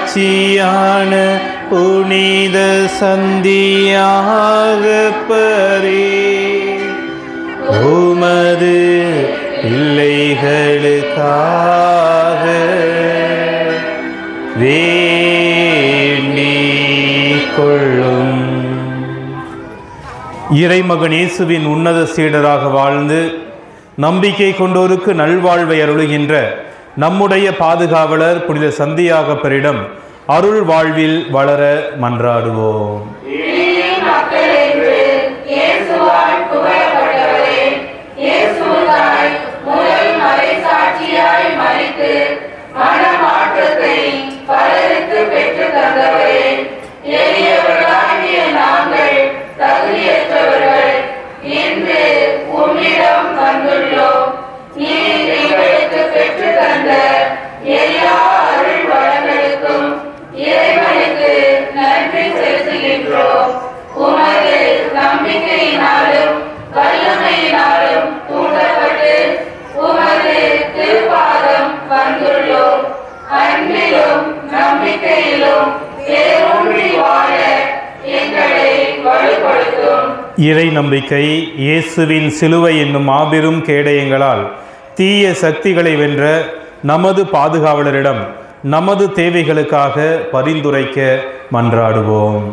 சாட்சியான புனித சந்தியாகப்பரே, உமது பிள்ளைகளுக்காக வேண்டிக் கொள்ளும். இறைமகன் இயேசுவின் உன்னத சீடராக வாழ்ந்து நம்பிக்கை கொண்டோருக்கு நல்வாழ்வை அருளுகின்ற நம்முடைய பாதுகாவலர் புனித சந்தியாகப்பரிடம் அருள் வாழ்வில் வளர மன்றாடுவோம். இறை நம்பிக்கை இயேசுவின் சிலுவை என்னும் மாபெரும் கேடயங்களால் தீய சக்திகளை வென்ற நமது பாதுகாவலரிடம் நமது தேவைகளுக்காக பரிந்துரைக்க மன்றாடுவோம்.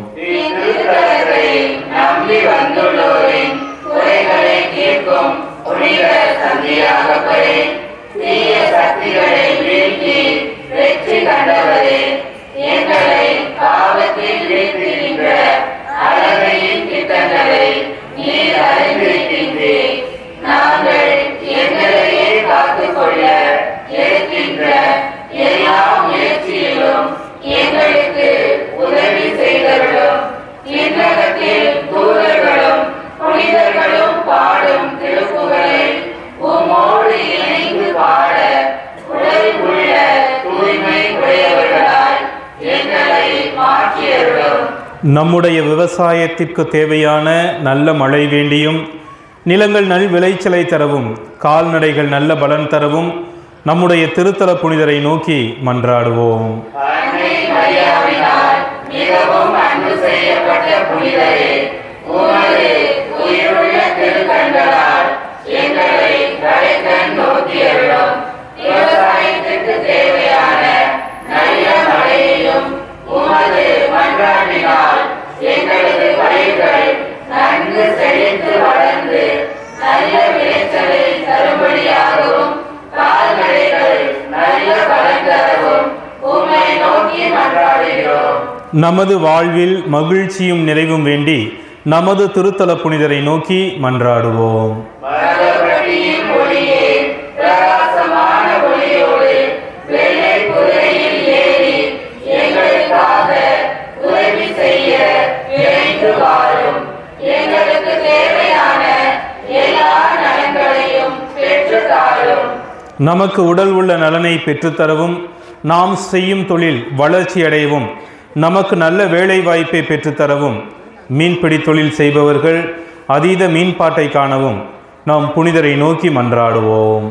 நம்முடைய விவசாயத்திற்கு தேவையான நல்ல மழை வேண்டியும், நிலங்கள் நல் விளைச்சலை தரவும், கால்நடைகள் நல்ல பலன் தரவும் நம்முடைய திருத்தல புனிதரை நோக்கி மன்றாடுவோம். நமது வாழ்வில் மகிழ்ச்சியும் நிறைவும் வேண்டி நமது திருத்தல புனிதரை நோக்கி மன்றாடுவோம். நமக்கு உடல் உள்ள நலனை பெற்றுத்தரவும், நாம் செய்யும் தொழில் வளர்ச்சி அடையவும், நமக்கு நல்ல வேலை வாய்ப்பை பெற்றுத்தரவும், மீன்பிடி தொழில் செய்பவர்கள் அதீத மீன்பாட்டை காணவும் நாம் புனிதரை நோக்கி மன்றாடுவோம்.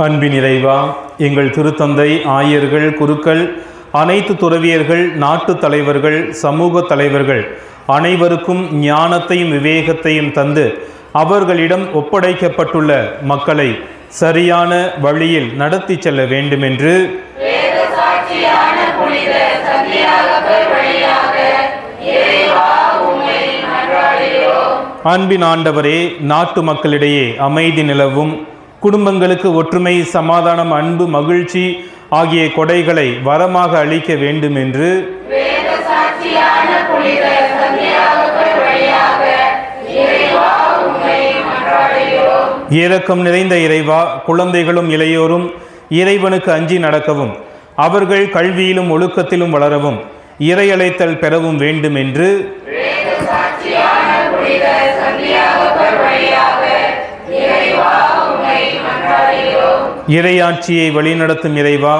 அன்பின் இறைவா, எங்கள் திருத்தந்தை, ஆயர்கள், குருக்கள், அனைத்து துறவியர்கள், நாட்டு தலைவர்கள், சமூக தலைவர்கள் அனைவருக்கும் ஞானத்தையும் விவேகத்தையும் தந்து அவர்களிடம் ஒப்படைக்கப்பட்டுள்ள மக்களை சரியான வழியில் நடத்தி செல்ல வேண்டும் என்று அன்பின் ஆண்டவரே, நாட்டு மக்களிடையே அமைதி நிலவும், குடும்பங்களுக்கு ஒற்றுமை, சமாதானம், அன்பு, மகிழ்ச்சி ஆகிய கொடைகளை வரமாக அளிக்க வேண்டும் என்று அன்பின் இரக்கம் நிறைந்த இறைவா, குழந்தைகளும் இளையோரும் இறைவனுக்கு அஞ்சி நடக்கவும், அவர்கள் கல்வியிலும் ஒழுக்கத்திலும் வளரவும், இறை அழைத்தல் பெறவும் வேண்டும் என்று இறையாட்சியை வழிநடத்தும் இறைவா,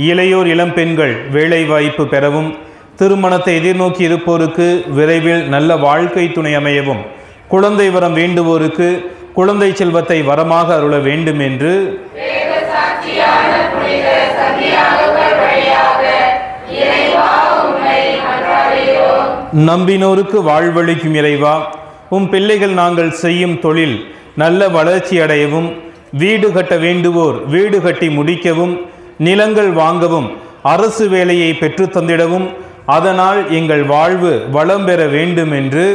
இளையோர் இளம்பெண்கள் வேலைவாய்ப்பு பெறவும், திருமணத்தை எதிர்நோக்கி இருப்போருக்கு விரைவில் நல்ல வாழ்க்கை துணை அமையவும், குழந்தை வரம் வேண்டுவோருக்கு குழந்தை செல்வத்தை வரமாக அருள வேண்டும் என்று நம்பினோருக்கு வாழ்வளிக்கும் இறைவா, உம் பிள்ளைகள் நாங்கள் செய்யும் தொழில் நல்ல வளர்ச்சி அடையவும், வீடு கட்ட வேண்டுவோர் வீடு கட்டி முடிக்கவும், நிலங்கள் வாங்கவும், அரசு வேலையை பெற்று தந்திடவும், அதனால் எங்கள் வாழ்வு வளம் பெற வேண்டும் என்று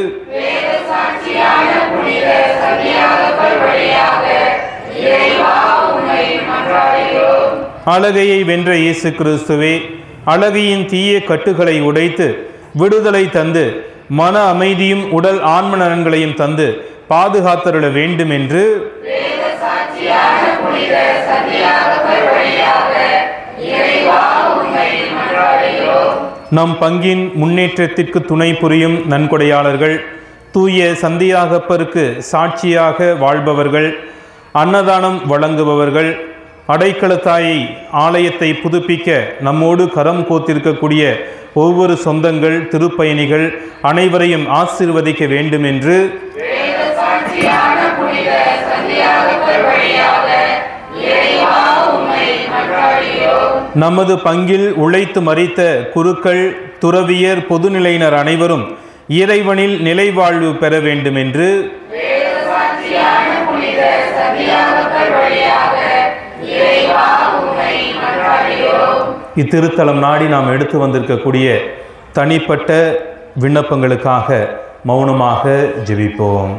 அழகையை வென்ற இயேசு கிறிஸ்துவே, அழகையின் தீய கட்டுகளை உடைத்து விடுதலை தந்து மன அமைதியும் உடல் ஆன்ம நலன்களையும் தந்து பாதுகாத்தருள வேண்டும் என்று நம் பங்கின் முன்னேற்றத்திற்கு துணை புரியும் நன்கொடையாளர்கள், தூய சந்தியாகப்பருக்கு சாட்சியாக வாழ்பவர்கள், அன்னதானம் வழங்குபவர்கள், அடைக்கலத்தாயை ஆலயத்தை புதுப்பிக்க நம்மோடு கரம் கோத்திருக்கக்கூடிய ஒவ்வொரு சொந்தங்கள், திருப்பயணிகள் அனைவரையும் ஆசீர்வதிக்க வேண்டும் என்று நமது பங்கில் உழைத்து மறித்த குருக்கள், துறவியர், பொதுநிலையினர் அனைவரும் இறைவனில் நிலைவாழ்வு பெற வேண்டும் என்று இத்திருத்தலம் நாடி நாம் எடுத்து வந்திருக்கக்கூடிய தனிப்பட்ட விண்ணப்பங்களுக்காக மௌனமாக ஜெபிப்போம்.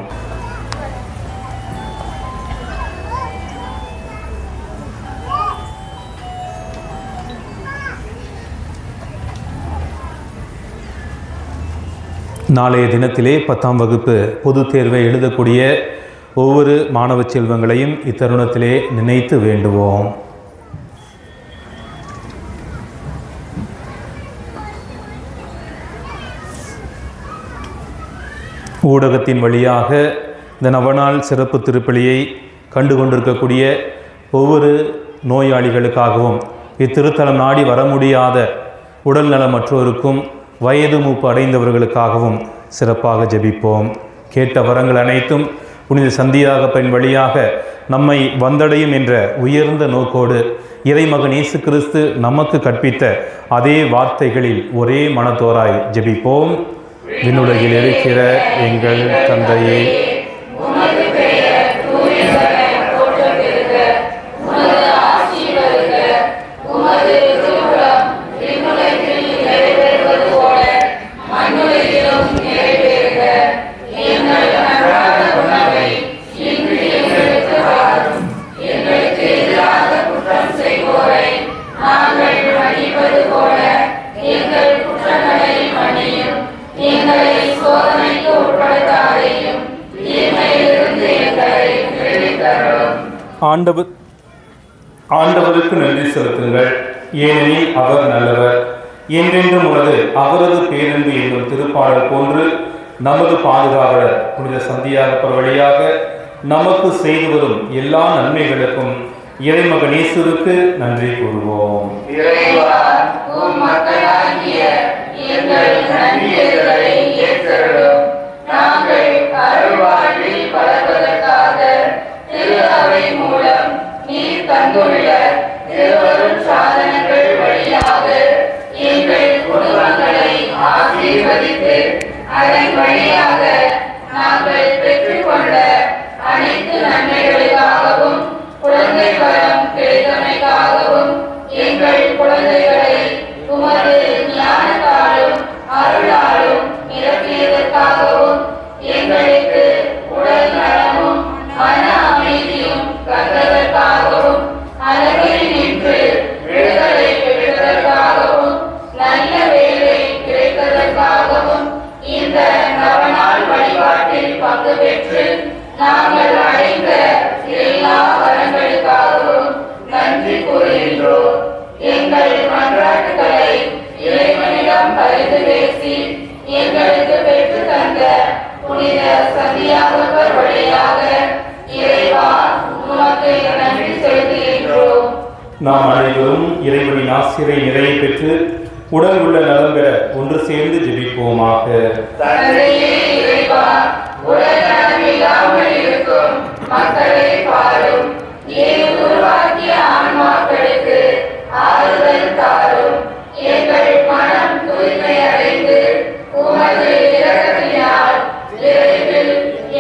நாளைய தினத்திலே 10ஆம் வகுப்பு பொதுத் தேர்வை எழுதக்கூடிய ஒவ்வொரு மாணவ செல்வங்களையும் இத்தருணத்திலே நினைத்து வேண்டுவோம். ஊடகத்தின் வழியாக இந்த நவநாள் சிறப்பு திருப்பலியை கண்டு கொண்டிருக்கக்கூடிய ஒவ்வொரு நோயாளிகளுக்காகவும், இத்திருத்தலம் நாடி வர முடியாத உடல் நலமற்றோருக்கும், வயது மூப்பு அடைந்தவர்களுக்காகவும் சிறப்பாக ஜெபிப்போம். கேட்ட வரங்கள் அனைத்தும் புனித சந்தியாகப்பன் வழியாக நம்மை வந்தடையும் என்ற உயர்ந்த நோக்கோடு இறைமகன் இயேசு கிறிஸ்து நமக்கு கற்பித்த அதே வார்த்தைகளில் ஒரே மனத்தோராய் ஜெபிப்போம். விண்ணுலகில் இருக்கிற எங்கள் தந்தையே, ஆண்டவருக்கு நன்றி செலுத்துங்கள், ஏனெனில் அவர் நல்லவர், என்றென்றும் உள்ளது அவரது பேரன்பு என்னும் திருப்பாடல் போன்று நமது பாதுகாவலர் புனித சந்தியாகப்பர் வழியாக நமக்கு செய்து வரும் எல்லா நன்மைகளுக்கும் இறைமகன் இயேசுவுக்கு நன்றி கூறுவோம். தந்துள்ள திருவருட் சாதனங்கள் வழியாக எங்கள் குடும்பங்களை ஆசீர்வதித்து, அதன் வழியாக நாங்கள் பெற்றுக்கொண்ட அனைத்து நன்மைகளுக்காகவும், குழந்தை வரம் கிடைத்தமைக்காகவும், எங்கள் குழந்தைகளை உமது ஞானத்தாலும் அருளாலும் நிரப்பியதற்காகவும், எங்களுக்கு உடல் நலமும் மன அமைதியும் கண்டதற்காகவும், அழகில் நின்று விடுதலை பெற்றதற்காகவும், நல்ல வேலை கிடைத்ததற்காகவும், இந்த நவநாள் வழிபாட்டில் பங்கு பெற்று நாங்கள் அடைந்த நன்றி செலுத்துகின்றோம். நாம் அனைவரும் இறைவனின் ஆசிரை நிறைய பெற்று உடல் உள்ள நலம் பெற ஒன்று சேர்ந்து ஜெபிப்போமாக. தந்தையே இறைவா, உடல் நலமில்லாமல் இருக்கும் மக்களை பாரும். நீர் உருவாக்கிய ஆன்மாக்களுக்கு ஆறுதல் தாரும். எங்கள் மனம் தூய்மை அடைந்து உமது இரக்கத்தினால் விரைவில்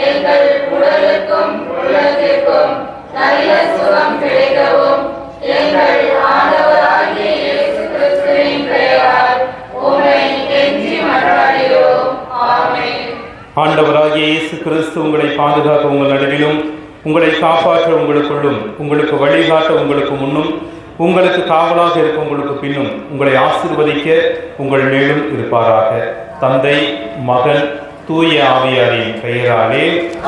எங்கள் உடலுக்கும் உள்ளத்திற்கும் நல்ல சுகம் கிடைக்கவும் எங்கள் ஆண்டவராகிய இயேசு கிறிஸ்துவின் பெயரால் உம்மை கெஞ்சி மன்றாடுகிறோம். ஆமென். ஆண்டவராகிய இயேசு கிறிஸ்து உங்களை பாதுகாக்க உங்கள் நடுவிலும், உங்களை காப்பாற்ற உங்களுக்குள்ளும், உங்களுக்கு வழிகாட்ட உங்களுக்கு முன்னும், உங்களுக்கு காவலாக இருக்க உங்களுக்கு பின்னும், உங்களை ஆசீர்வதிக்க உங்கள் மேலும் இருப்பாராக. தந்தை, மகன், தூய ஆவியாரின் பெயராலே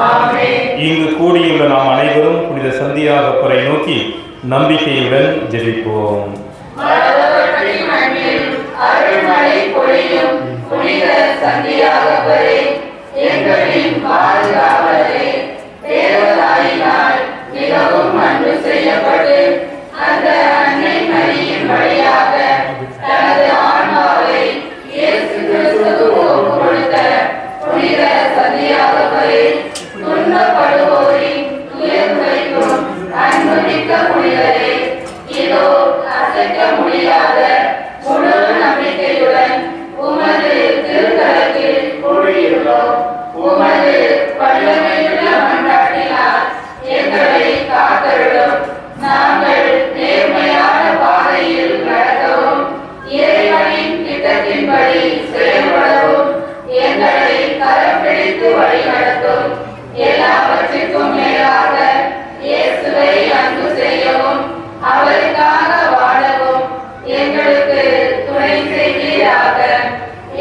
ஆமென். இங்கு கூடியுள்ள நாம் அனைவரும் புனித சந்தியாகப்பரை நோக்கி நம்பிக்கையுடன் ஜெபிப்போம். மலர்வர்களின் மண்ணில் அருள்மழை பொழியும் புனித சந்தியாகப்பரே, எங்களின் பாதுகாவலரே, தேவதாயினால் மிகவும் அன்பு செய்யப்பட்டு அந்த அன்னை மரியின் வழியாக தனது ஆன்மாவை இயேசு கிறிஸ்துவுக்கு ஒப்புக் கொடுத்த புனித சந்தியாகப்பரே, துன்பப்படுவோரின் துயர் துடைக்கும் அன்புமிக்க புனிதரே, இதோ அசைக்க முடியாத முழு நம்பிக்கையுடன் உமது திருக்கரத்தில் கூடியுள்ளோம். உமது வல்லமையுள்ள மன்றாட்டினால் எங்களை காத்தருளும். நாங்கள் நேர்மையான பாதையில் நடக்கவும் இறைவனின் திட்டத்தின்படி செயல்படவும் எங்களை கரம் பிடித்து வழிநடத்தும். எல்லாவற்றிற்கும் மேலாக இயேசுவை அன்பு செய்யவும் அவருக்காக வாழவும் எங்களுக்கு துணை செய்வீராக.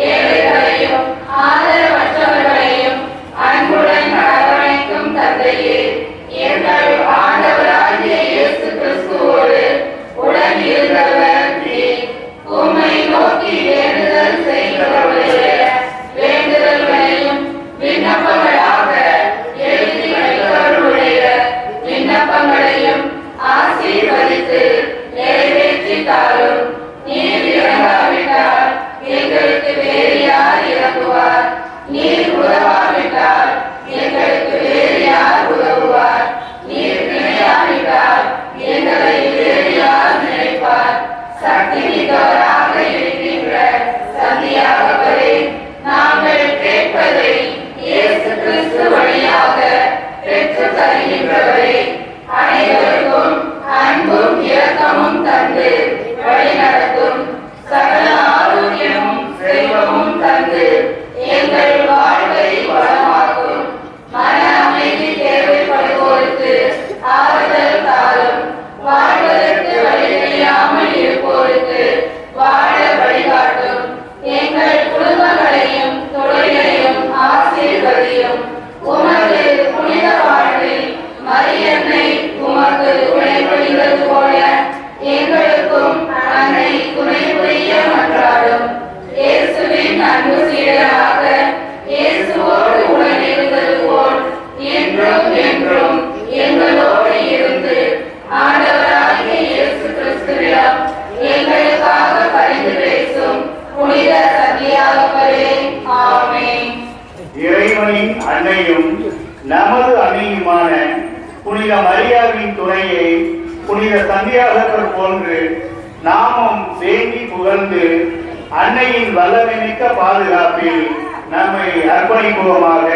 ஏழைகளையும் ஆதரவற்றவர்களையும் அன்புடன் அரவணைக்கும் தந்தையே, எங்கள் ஆண்டவராகிய இயேசு கிறிஸ்துவோடு உடன் இருந்தவர் நீர். உம்மை நோக்கி வேண்டுதல் செய்கிறவருடைய வேண்டுதல்களையும் விண்ணப்பங்களாக எழுதி வைத்தவர்களுடைய விண்ணப்பங்களையும் ஆசீர்வதித்து நிறைவேற்றி தாரும். நீர் இறங்காவிட்டால் எங்களுக்கு வேறு யார் இறங்குவார்? நீர் உதவாவிட்டால் எங்களுக்கு வேறு யார் உதவுவார்? நீர் நினையாவிட்டால் எங்களை வேறு யார் நினைப்பார்? சக்தி மிக்கவராக இருக்கின்ற சந்தியாகப்பரே, நாங்கள் கேட்பதை இயேசு கிறிஸ்து வழியாக பெற்று தருகின்றவரே, அனைவருக்கும் அன்பும் இரக்கமும் தந்து வழிநடத்தும். சகல ஆரோக்கியமும் செல்வமும் தந்து எங்கள் வாழ்வை வளமாக்கும். மன அமைதி தேவைப்படுவோருக்கு ஆறுதல் தாரும். வாழ்வதற்கு வழி தெரியாமல் இருப்போருக்கு வாழ வழிகாட்டும். எங்கள் குடும்பங்களையும் தொழிலையும் ஆசீர்வதியும். உமது புனித வாழ்வில் மரியன்னை உமக்கு துணை புரிந்தது போல எங்களுக்கும் அன்னை துணை புரிய மன்றாடும். இயேசுவின் அன்பு சீடராக இயேசுவோடு உடன் இருந்தது போல் என்றும் என்றும் எங்களோடு இருந்து ஆண்டவராகிய இயேசு கிறிஸ்துவிடம் எங்களுக்காக பரிந்து பேசும் புனித சந்தியாகப்பரே. ஆமென். இறைவனின் அன்னையும் நமது அன்னையுமான புனித மரியாவின் துணையை புனித சந்தியாகப்பர் போன்று நாமும் வேண்டி புகழ்ந்து அன்னையின் வல்லமைமிக்க பாதுகாப்பில் நம்மை அர்ப்பணிப்போமாக.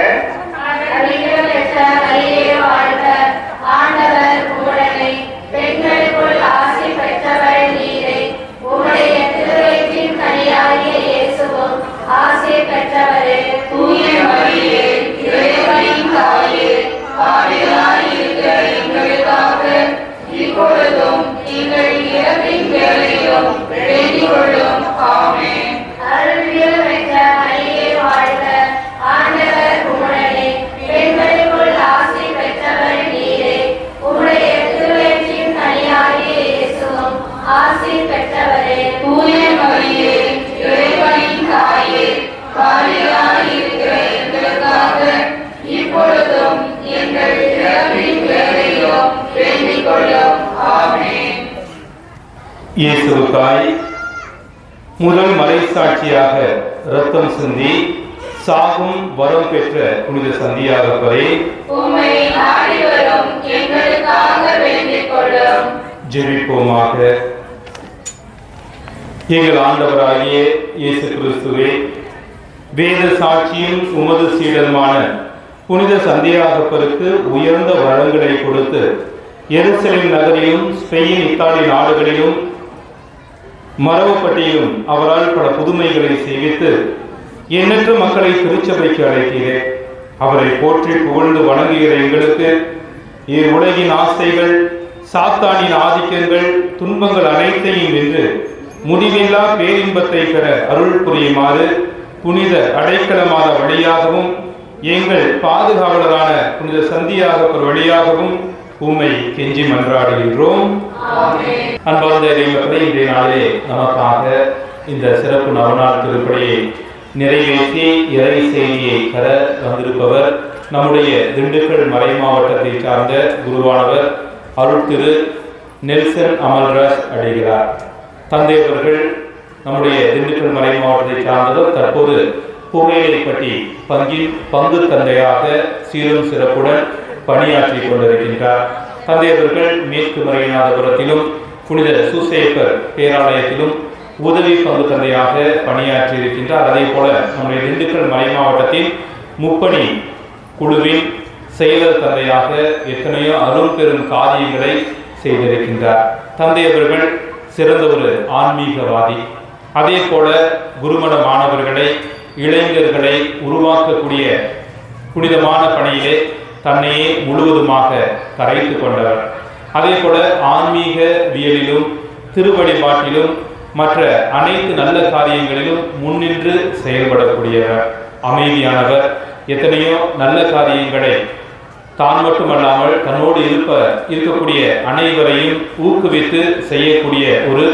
ஆண்டவர் உடனே பெண்களுக்குள் ஆசி பெற்றவர் நீரே. உம்முடைய திருவயிற்றின் கனியாகிய இயேசுவும் ஆசி பெற்றவரே. தூய மரியே, இறைவனின் தாயே, பாவிகளாய் இருக்கிற எங்களுக்காக இப்பொழுதும் எங்கள் இறப்பின் வேளையிலும் வேண்டிக் கொள்ளும். ஆமென். அருள்மிகு பெற்ற மரியே வாழ்க. ஆண்டவர் உம்முடனே பெண்களுக்குள் ஆசி பெற்றவர் நீரே. உம்முடைய இயேசுவுக்காய் முதல் மறைசாட்சியாக இரத்தம் சிந்தி சாகும் வரம் பெற்ற புனித சந்தியாகப்பரே, உம்மை நாடி வரும் எங்களுக்காக வேண்டிக் கொள்ளும். ஜெபிப்போமாக. எங்கள் ஆண்டவராகிய இயேசு கிறிஸ்துவே, வேத சாட்சியும் உமது சீடருமான புனித சந்தியாகப்பருக்கு உயர்ந்த வரங்களை கொடுத்து எருசலேம் நகரிலும் ஸ்பெயின், இத்தாலி நாடுகளிலும் மரவப்பட்டியிலும் அவரால் பல புதுமைகளை செய்வித்து எண்ணற்ற மக்களை திருச்சபைக்கு அழைத்தீரே. அவரை போற்றி புகழ்ந்து வணங்குகிற எங்களுக்கு உலகின் ஆசைகள், சாத்தானின் ஆதிக்கங்கள், துன்பங்கள் அனைத்தையும் வென்று முடிவில்லா பேரின்பத்தை பெற அருள் புரியுமாறு புனித அடைக்கலமான வழியாகவும் எங்கள் பாதுகாவலரான புனித சந்தியாகப்பர் வழியாகவும் உம்மை கெஞ்சி மன்றாடுகின்றோம். அன்பார்ந்த இறைமக்களே, இன்றைய நாளிலே நமக்காக இந்த சிறப்பு நவநாள் திருப்பலியை நிறைவேற்றி இறை செய்தியை பெற வந்திருப்பவர் நம்முடைய திண்டுக்கல் மறை மாவட்டத்தை சார்ந்த குருவானவர் அருள் திரு நெல்சன் அமல்ராஜ் அடிகளார். தந்தை அவர்கள் நம்முடைய திண்டுக்கல் மறை மாவட்டத்தை சார்ந்தவர். தற்போது புகையிலைப்பட்டி பங்கு தந்தையாக சீரும் சிறப்புடன் பணியாற்றி கொண்டிருக்கின்றார். தந்தை அவர்கள் மேற்கு மறைநாதபுரத்திலும் புனித சூசேப்பர் பேராலயத்திலும் உதவி பங்கு தந்தையாக பணியாற்றி இருக்கின்றார். அதே போல நம்முடைய திண்டுக்கல் மறை மாவட்டத்தின் முப்பணி குழுவின் செயலர் தந்தையாக எத்தனையோ அருள் பெரும் காரியங்களை செய்திருக்கின்றார். தந்தை அவர்கள் சிறந்த ஒரு ஆன்மீகவாதி. அதே போல குருமண மாணவர்களை, இளைஞர்களை உருவாக்கக்கூடிய புனிதமான பணியிலே தன்னையே முழுவதுமாக கரைத்து கொண்டவர். அதே போல ஆன்மீகவியலிலும் திருவழிபாட்டிலும் மற்ற அனைத்து நல்ல காரியங்களிலும் முன்னின்று செயல்படக்கூடியவர், அமைதியானவர். எத்தனையோ நல்ல காரியங்களை தான் மட்டுமல்லாமல் தன்னோடு இருக்கக்கூடிய அனைவரையும் ஊக்குவித்து செய்யக்கூடிய ஒரு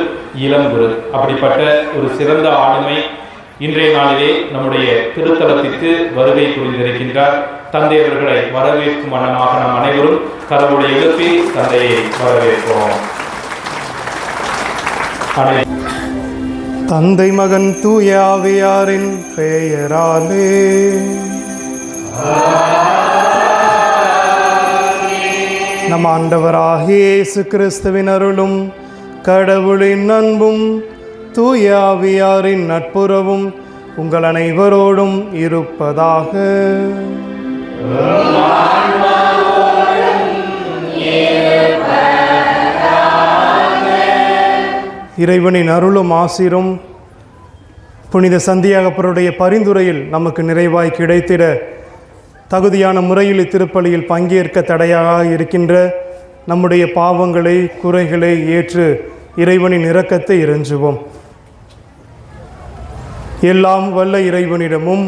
இளங்குரு. அப்படிப்பட்ட ஒரு சிறந்த ஆளுமை இன்றைய நாளிலே நம்முடைய திருத்தலத்திற்கு வருகை புரிந்திருக்கின்றார். தந்தை அவர்களை வரவேற்கும் வண்ணமாக நாம் அனைவரும் கரவொலி எழுப்பி தந்தையை வரவேற்போம். தந்தை மகன் தூய ஆவியாரின் பெயராலே நம் ஆண்டவராகிய இயேசு கிறிஸ்துவின் அருளும் கடவுளின் அன்பும் தூய ஆவியாரின் நட்புறவும் உங்கள் அனைவரோடும் இருப்பதாக. இறைவனின் அருளும் ஆசிரும் புனித சந்தியாகப்பருடைய பரிந்துரையில் நமக்கு நிறைவாய் கிடைத்திட தகுதியான முறையில் இத்திருப்பலியில் பங்கேற்க தடையாக இருக்கின்ற நம்முடைய பாவங்களை, குறைகளை ஏற்று இறைவனின் இரக்கத்தை இறைஞ்சுவோம். எல்லாம் வல்ல இறைவனிடமும்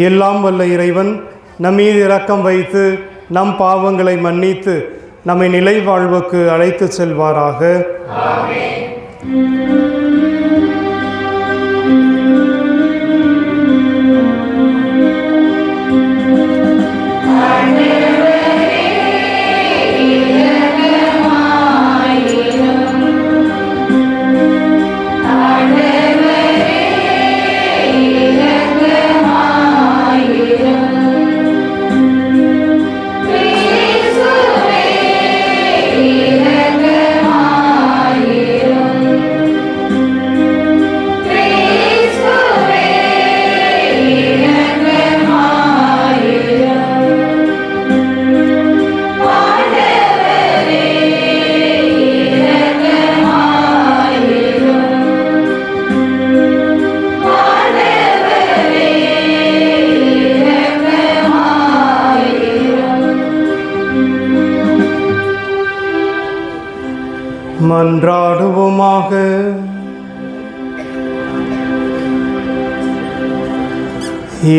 எல்லாம் வல்ல இறைவன் நம் மீது இரக்கம் வைத்து நம் பாவங்களை மன்னித்து நம்மை நிலை வாழ்வுக்கு அழைத்து செல்வாராக. மன்றாடுவோமாக.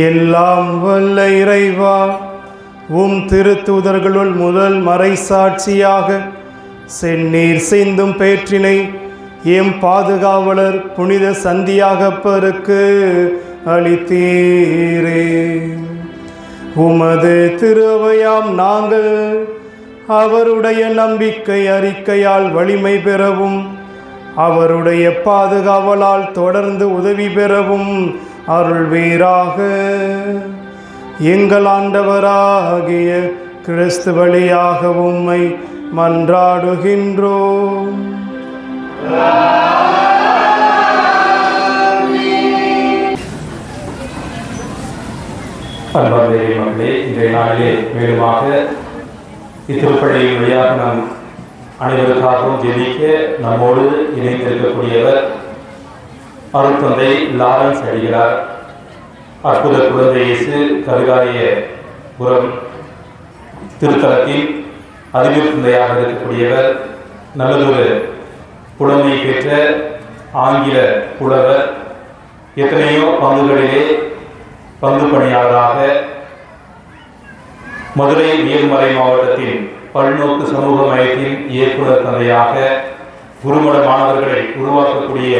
எல்லாம் வல்ல இறைவா, திருத்தூதர்களுள் முதல் மறைசாட்சியாக செந்நீர் சிந்தும் பேற்றினை எம் பாதுகாவலர் புனித சந்தியாகப்பருக்கு அளித்தீரே. உமது திருவையாம் நாங்கள் அவருடைய நம்பிக்கை அறிக்கையால் வலிமை பெறவும் அவருடைய பாதுகாவலால் தொடர்ந்து உதவி பெறவும் அருள்வீராக. எங்கள் ஆண்டவராகிய கிறிஸ்து வழியாக உம்மை மன்றாடுகின்றோம். அன்பார்ந்த மக்களே, இன்றைய நாளிலே மேலுமாக இத்திருப்பள்ளியின் வழியாக நாம் அனைவருக்காகவும் ஜெபிக்க நம்மோடு இணைந்திருக்கக்கூடியவர் அருட்தந்தை லாரன்ஸ் அடிகளார். அற்புத குழந்தை இயேசு கவிராயபுரம் திருத்தலத்தின் அறிவியல் தந்தையாக இருக்கக்கூடியவர். நல்லதொரு புலமை பெற்ற ஆங்கில புலவர். எத்தனையோ பங்குகளிலே பங்கு பணியாளராக மதுரை நீர்மறை மாவட்டத்தின் பல்நோக்கு சமூக மையத்தின் இயக்குனர் தந்தையாக குருமட மாணவர்களை உருவாக்கக்கூடிய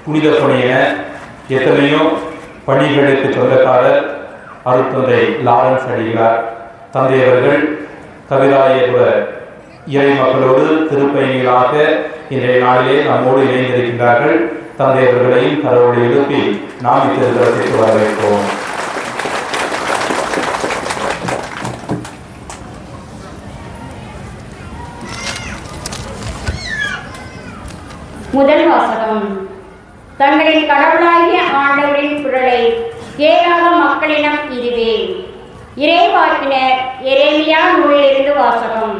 புனித பணி என எத்தனையோ பணிகளுக்கு சொந்தக்காரர் அருட்தந்தை லாரன்ஸ் அடிகளார். தந்தையவர்கள் கவிராயபுர இறை மக்களோடு திருப்பயணிகளாக இன்றைய நாளிலே நம்மோடு இணைந்திருக்கின்றார்கள். தந்தையவர்களையும் கடவுளை எழுப்பி நாம் இத்திருத்தலத்திற்கு வரவேற்போம். முதல் வாசகம். தங்களின் கடவுளாகிய ஆண்டவரின் குரலை கேளாத மக்களிடம் இதுவே. இறைவாக்கினர் எரேமியா நூலிலிருந்து வாசகம்.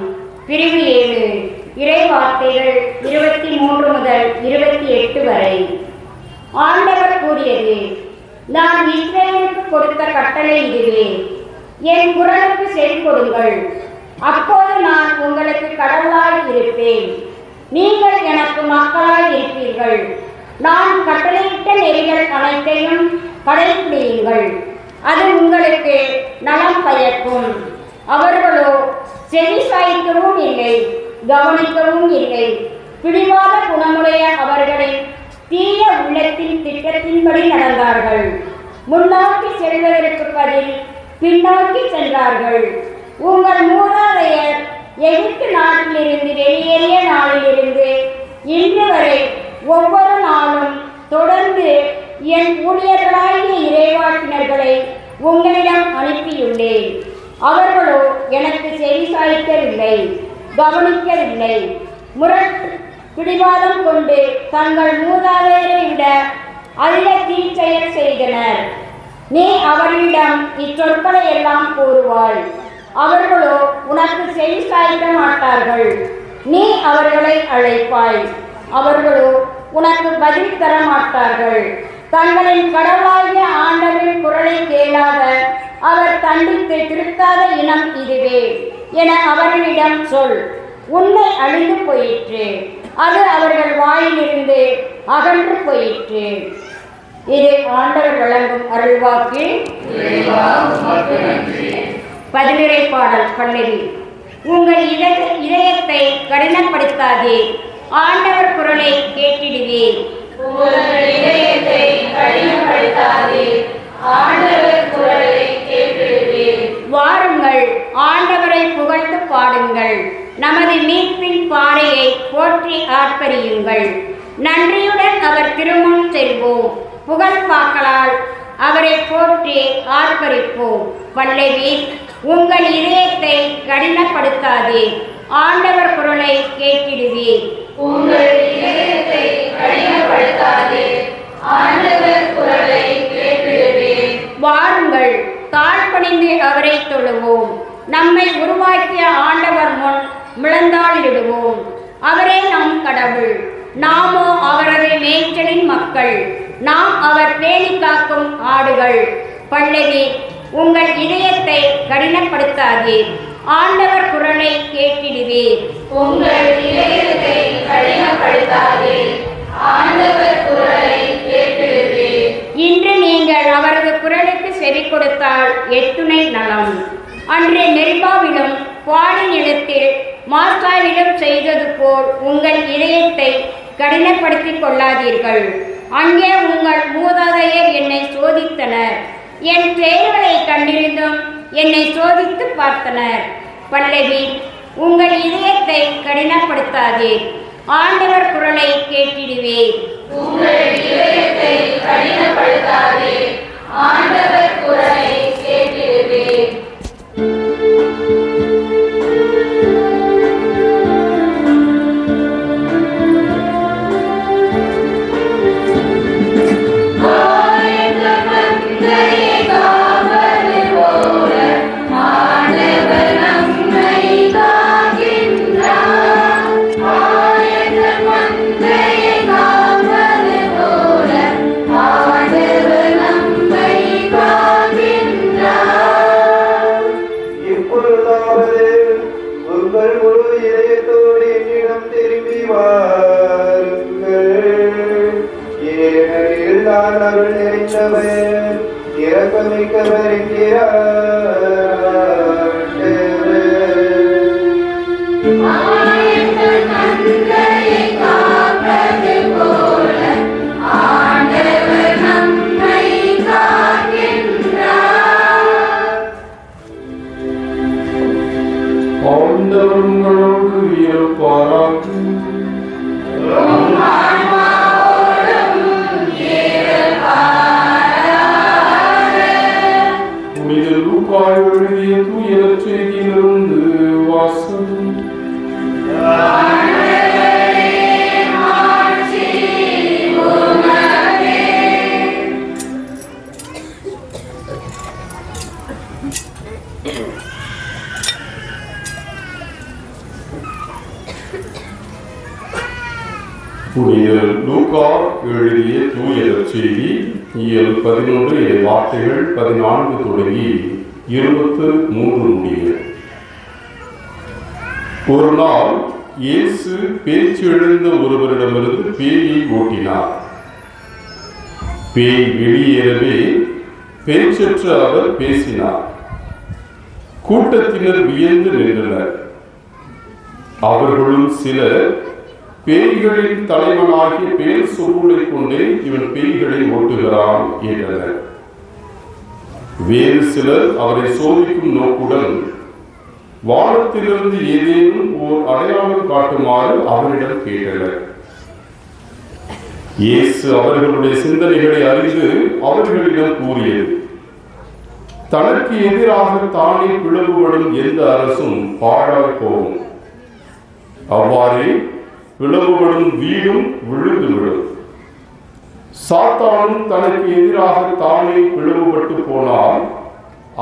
பிரிவு 7, இறை வார்த்தைகள் 23 முதல் 28 வரை. ஆண்டவர் கூறியது: நான் இஸ்ரேலுக்கு கொடுத்த கட்டளை இதுவே. என் குரலுக்கு செவி கொடுங்கள், அப்போது நான் உங்களுக்கு கடவுளாய் இருப்பேன், நீங்கள் எனக்கு மக்களாய் இருப்பீர்கள். நான் கட்டளையிட்ட நெறிகள் அனைத்தையும் கடைபிடியுங்கள், அது உங்களுக்கு நலம் பயக்கும். அவர்களோ செவி சாய்க்கவும் இல்லை, கவனிக்கவும் இல்லை. பிடிவாத குணமுடைய அவர்களின் தீய உள்ளத்தின் திட்டத்தின்படி நடந்தார்கள். முன்னோக்கி செல்வதற்கு பதில் பின்னோக்கி சென்றார்கள். உங்கள் மூதாதையர் எகிப்து நாட்டிலிருந்து வெளியேறிய நாளிலிருந்து இன்று வரை ஒவ்வொரு நாளும் தொடர்ந்து என் ஊழியர்களாகிய இறைவாக்கினர்களை உங்களிடம் அனுப்பியுள்ளேன். அவர்களோ எனக்கு செவி சாய்க்கவில்லை, கவனிக்கவில்லை. பிடிவாதம் கொண்டு தங்கள் மூதாதையரை விட அதிக தீச்செயல் செய்தனர். நீ அவர்களிடம் இச்சொற்களை எல்லாம் கூறுவாய், அவர்களோ உனக்கு செவி சாய்க்க மாட்டார்கள். நீ அவர்களை அழைப்பாய், அவர்களோ உனக்கு பதில் தர மாட்டார்கள். தங்களின் கடவுளாகிய ஆண்டவரின் குரலை கேளாத, அவர் தண்டித்து திருத்தாத இனம் இதுவே என அவர்களிடம் சொல். உண்மை அழிந்து போயிற்று, அது அவர்கள் வாயிலிருந்து அகன்று போயிற்று. இது ஆண்டவர் வழங்கும் அருள்வாக்கு. பதிலுரை பாடல் பல்லவி. உங்கள் இதயத்தை கடினப்படுத்தாதே, ஆண்டவர் குரலை கேட்டிடுவீர். உங்கள் இதயத்தை கடினப்படுத்தாதே, ஆண்டவர் குரலை கேட்டிடுவீர். வாருங்கள், ஆண்டவரை புகழ்ந்து பாடுங்கள், நமது மீட்பின் பாறையை போற்றி ஆர்ப்பரியுங்கள். நன்றியுடன் அவர் திருமுன் செல்வோம், புகழ்பாக்களால் அவரை போற்றி ஆர்ப்பரிப்போம். பல்லவி. உங்கள் இதயத்தை கடினப்படுத்தாதே, ஆண்டவர் குரலை கேட்டிடுவீர். உங்கள் இதயத்தை கடினப்படுத்தாதே, ஆண்டவர் குரலை கேட்டிடுவீர். வாருங்கள், தாழ்பணிந்து அவரை தொழுவோம், நம்மை உருவாக்கிய ஆண்டவர் முன் முழந்தாளிடுவோம். அவரே நம் கடவுள், நாமோ அவரது மேய்ச்சலின் மக்கள், நாம் அவர் பேணி காக்கும் ஆடுகள். பல்லவி. உங்கள் இதயத்தை கடினப்படுத்தாதீர், ஆண்டவர் குரலை கேட்டிடுவீர். உங்கள் இதயத்தை கடின கடினப்படுத்தாதே, ஆண்டவர் குரலை கேட்டிடுவேன். இன்று நீங்கள் அவரது குரலுக்கு செவி கொடுத்தால் எத்துணை நலம். அன்று மெரிபாவிலும் பாடி நிலத்தில் மாஸ்காவிலும் செய்தது போல் உங்கள் இதயத்தை கடினப்படுத்திக் கொள்ளாதீர்கள். அங்கே உங்கள் மூதாதையர் என்னை சோதித்தனர், என் செயல்களை கண்டிருந்தும் என்னை சோதித்து பார்த்தனர். பல்லவி: உங்கள் இதயத்தை கடினப்படுத்தாதீர், ஆண்டவர் குரலை கேட்டிடுவேன். உங்கள் இதயத்தை கடினப்படுத்தாதே, ஆண்டவர் குரலை கேட்டிடுவேன். உங்கள் முழு இதயத்தோடு என்னிடம் திரும்பி வாருங்கள். ஏனெனில் நான் அருள் நிறைந்தவர், இரக்கமிக்கவர் என்கிறார். ஆண்டவர்களோடு இருப்பாராக. புனித லூக்கா எழுதிய தூய நற்செய்தியிலிருந்து வாசகம். புனித லூக்கா எழுதிய தூய நற்செய்தி இயல் 11 வார்த்தைகள் 14 தொடங்கி 23 முடிய. ஒரு நாள் இயேசு பேச்செழுந்த ஒருவரிடமிருந்து பேயை ஓட்டினார். பேய் வெளியேறவே பேச்சற்ற அவர் பேசினார். கூட்டத்தினர் வியந்து நின்றனர். அவர்களும் சிலர் பேய்களின் தலைவனாகிய பெயல்செபூலை கொண்டே இவன் பேய்களை ஓட்டுகிறான் என்றனர். வேறு சிலர் அவரை சோதிக்கும் நோக்குடன் வானத்திலிருந்து ஏதேனும் ஓர் அடையாளம் காட்டுமாறு அவரிடம் கேட்டனர். இயேசு அவர்களுடைய சிந்தனைகளை அறிந்து அவர்களிடம் கூறியது: தனக்கு எதிராக தானே பிளவுபடும் எந்த அரசும் பாழாய் போகும். அவ்வாறே பிளவுபடும் வீடும் விழுந்துவிடும். சாத்தானும் தனக்கு எதிராக தானே பிளவுபட்டு போனால்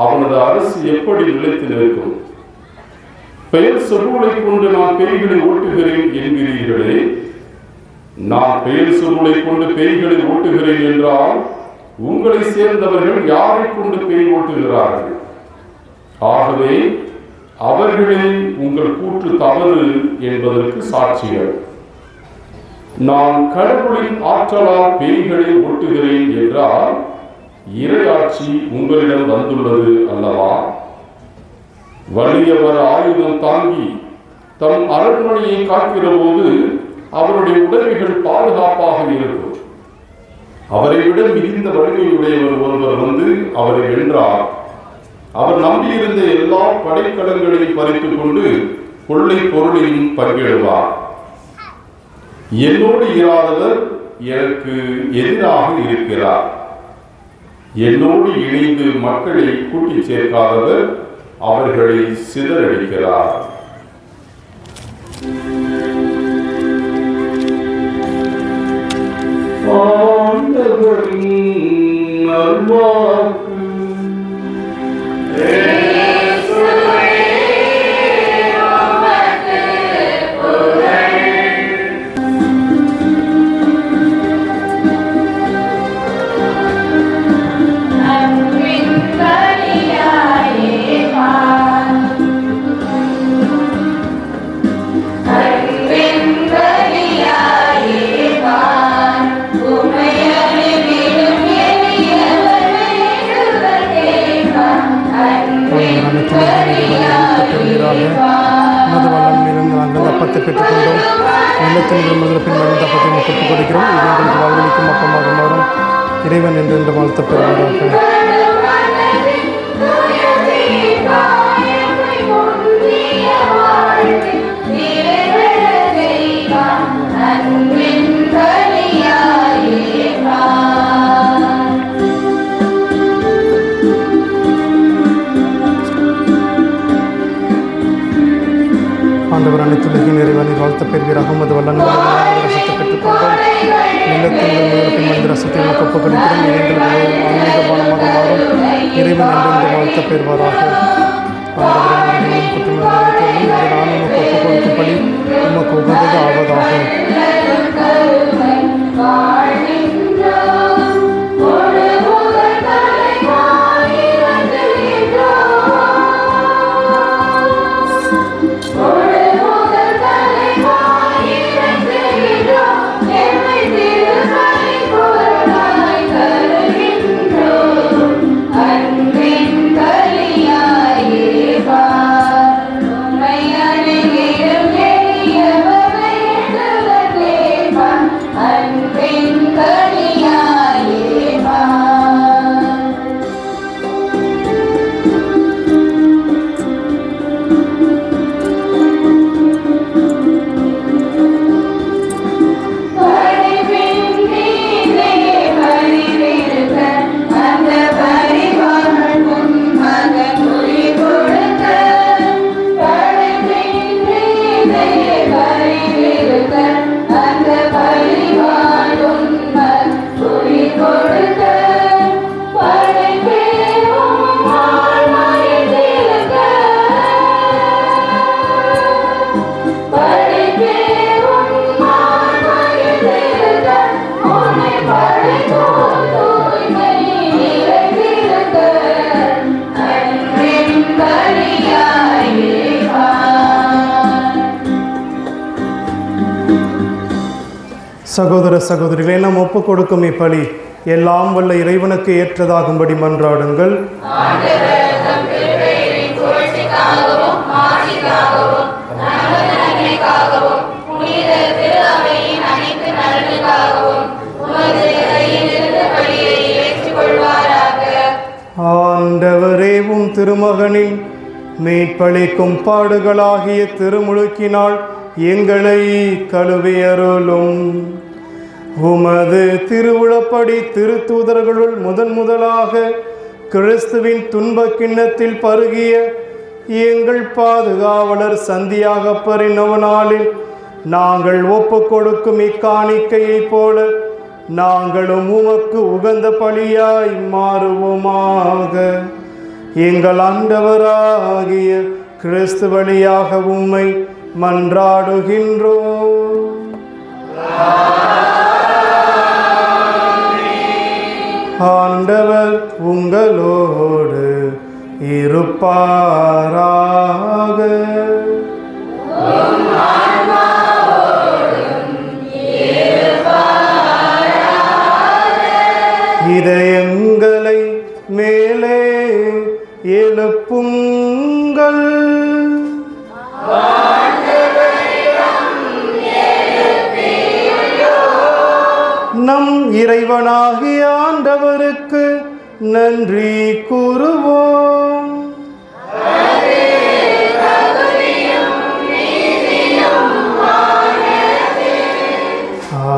அவனது அரசு எப்படி நிலைத்து நிற்கும்? பெயல்செபூலை கொண்டு நான் பேய்களை ஓட்டுகிறேன் என்கிறீர்களே, நான் பெயல்செபூலை கொண்டு பேய்களை ஓட்டுகிறேன் என்றால் உங்களை சேர்ந்தவர்கள் யாரை கொண்டு பேய் ஓட்டுகிறார்கள்? ஆகவே அவர்களே உங்கள் கூற்று தவறு என்பதற்கு சாட்சிகள். நான் கடவுளின் ஆற்றலால் பேய்களை ஓட்டுகிறேன் என்றால் இறையாட்சி உங்களிடம் வந்துள்ளது அல்லவா? வலியவர் ஆயுதம் தாங்கி தம் அரண்மனையை காக்கிற போது அவருடைய உதவிகள் பாதுகாப்பாக இருக்கும். அவரை விட மிகுந்த வலிமையுடையவர் ஒருவர் வந்து அவரை வென்றார். அவர் நம்பியிருந்த எல்லா படைக்கலங்களையும் பறித்துக் கொண்டு கொள்ளை பொருளையும் பங்கிடுவார். என்னோடு இராதவர் எனக்கு எதிராக இருக்கிறார். என்னோடு இணைந்து மக்களை கூட்டி சேர்க்காதவர் அவர்களை சிதறடிக்கிறார். ஆண்டவரின் நல்வாக்கு. அன்பின் பலியாயே பெற்றுக்கொண்டோம். நிலத்தின் விரும்புகிற பின் மருந்து அப்பத்தை ஒப்புக் கொடுக்கிறோம். இது எங்களுக்கு வாழ்வளிக்கும் அப்பமாக மாறும். இறைவன் என்று வாழ்த்த பெறுவார்கள். ஆண்டவர் அனைத்துலகின் இறைவனை வாழ்த்த பெறுவீராக. உமது வல்லன் ரசத்தை பெற்றுக்கொண்டோம். நிலத்தின் மனித ரசத்தை ஒப்புக் கொடுக்கிறோம். எங்களுக்கு ஆன்மீக பானமாக மாறும். இறைவன் என்று வாழ்த்த பெறுவாராக. ஆண்டவரின் குற்றமில்லை நானும் ஒப்புக் கொடுக்கும்படி உமக்கு உகந்தது ஆவதாக. சகோதர சகோதரிகளை நாம் ஒப்புக் கொடுக்கும் இப்பலி எல்லாம் வல்ல இறைவனுக்கு ஏற்றதாகும்படி மன்றாடுங்கள். ஆண்டவரே உம் திருமகனின் மீட்பளிக்கும் பாடுகளாகிய திருமுழுக்கினால் எங்களை கழுவியருளும். உமது திருவுளப்படி திருத்தூதர்களுள் முதலாக கிறிஸ்துவின் துன்பக் கிண்ணத்தில் பருகிய எங்கள் பாதுகாவலர் சந்தியாகப்பரின் நவநாளில் நாங்கள் ஒப்புக் கொடுக்கும் இக்காணிக்கையைப் போல நாங்களும் உமக்கு உகந்த பலியாய் மாறுவோமாக. எங்கள் ஆண்டவராகிய கிறிஸ்து வழியாக உம்மை மன்றாடுகின்றோம். ஆண்டவர் உங்களோடு இருப்பாராக. இதயங்களை மேலே எழுப்புங்கள். நம் இறைவனாகிய ஆண்டவருக்கு நன்றி கூறுவோம்.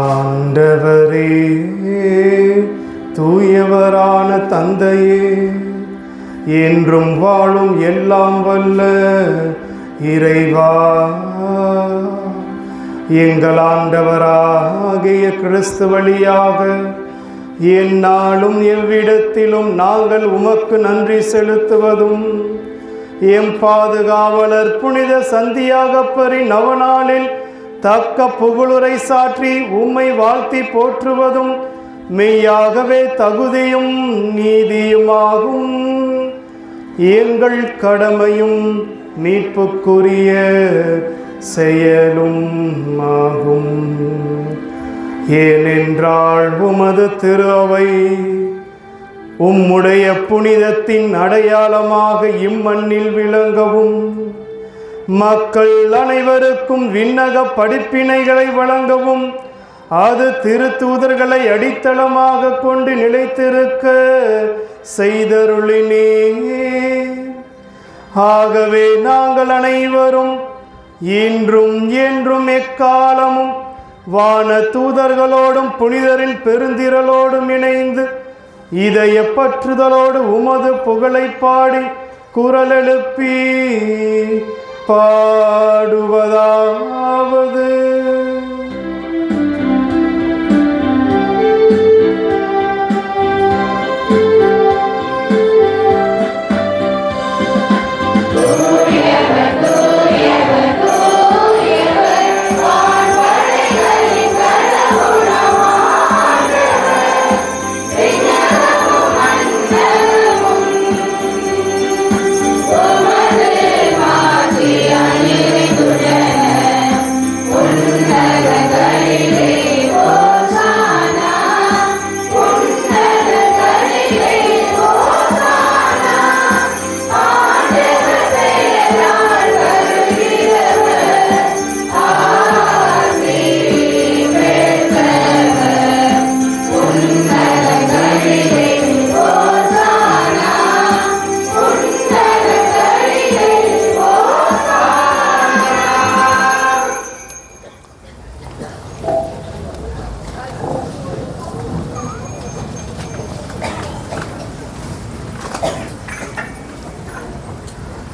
ஆண்டவரே, தூயவரான தந்தையே, என்றும் வாழும் எல்லாம் வல்ல இறைவா, எங்கள் ஆண்டவராகிய கிறிஸ்து வழியாக எந்நாளும் எவ்விடத்திலும் நாங்கள் உமக்கு நன்றி செலுத்துவதும் எம் பாதுகாவலர் புனித சந்தியாகப்பரின் நவநாளில் தக்க புகழுரை சாற்றி உம்மை வாழ்த்தி போற்றுவதும் மெய்யாகவே தகுதியும் நீதியுமாகும். எங்கள் கடமையும் மீட்புக்குரிய செயலும் ஆகும். ஏனென்றால் உமது திரு அவை உம்முடைய புனிதத்தின் அடையாளமாக இம்மண்ணில் விளங்கவும் மக்கள் அனைவருக்கும் விண்ணக படிப்பினைகளை வழங்கவும் அது திருத்தூதர்களை அடித்தளமாக கொண்டு நிலைத்திருக்க செய்தருளினே. ஆகவே நாங்கள் அனைவரும் இன்றும் என்றும் எக்காலமும் வான தூதர்களோடும் புனிதரின் பெருந்திரளோடும் இணைந்து இதய பற்றுதலோடு உமது புகழை பாடி குரல் எழுப்பி பாடுவதாவது: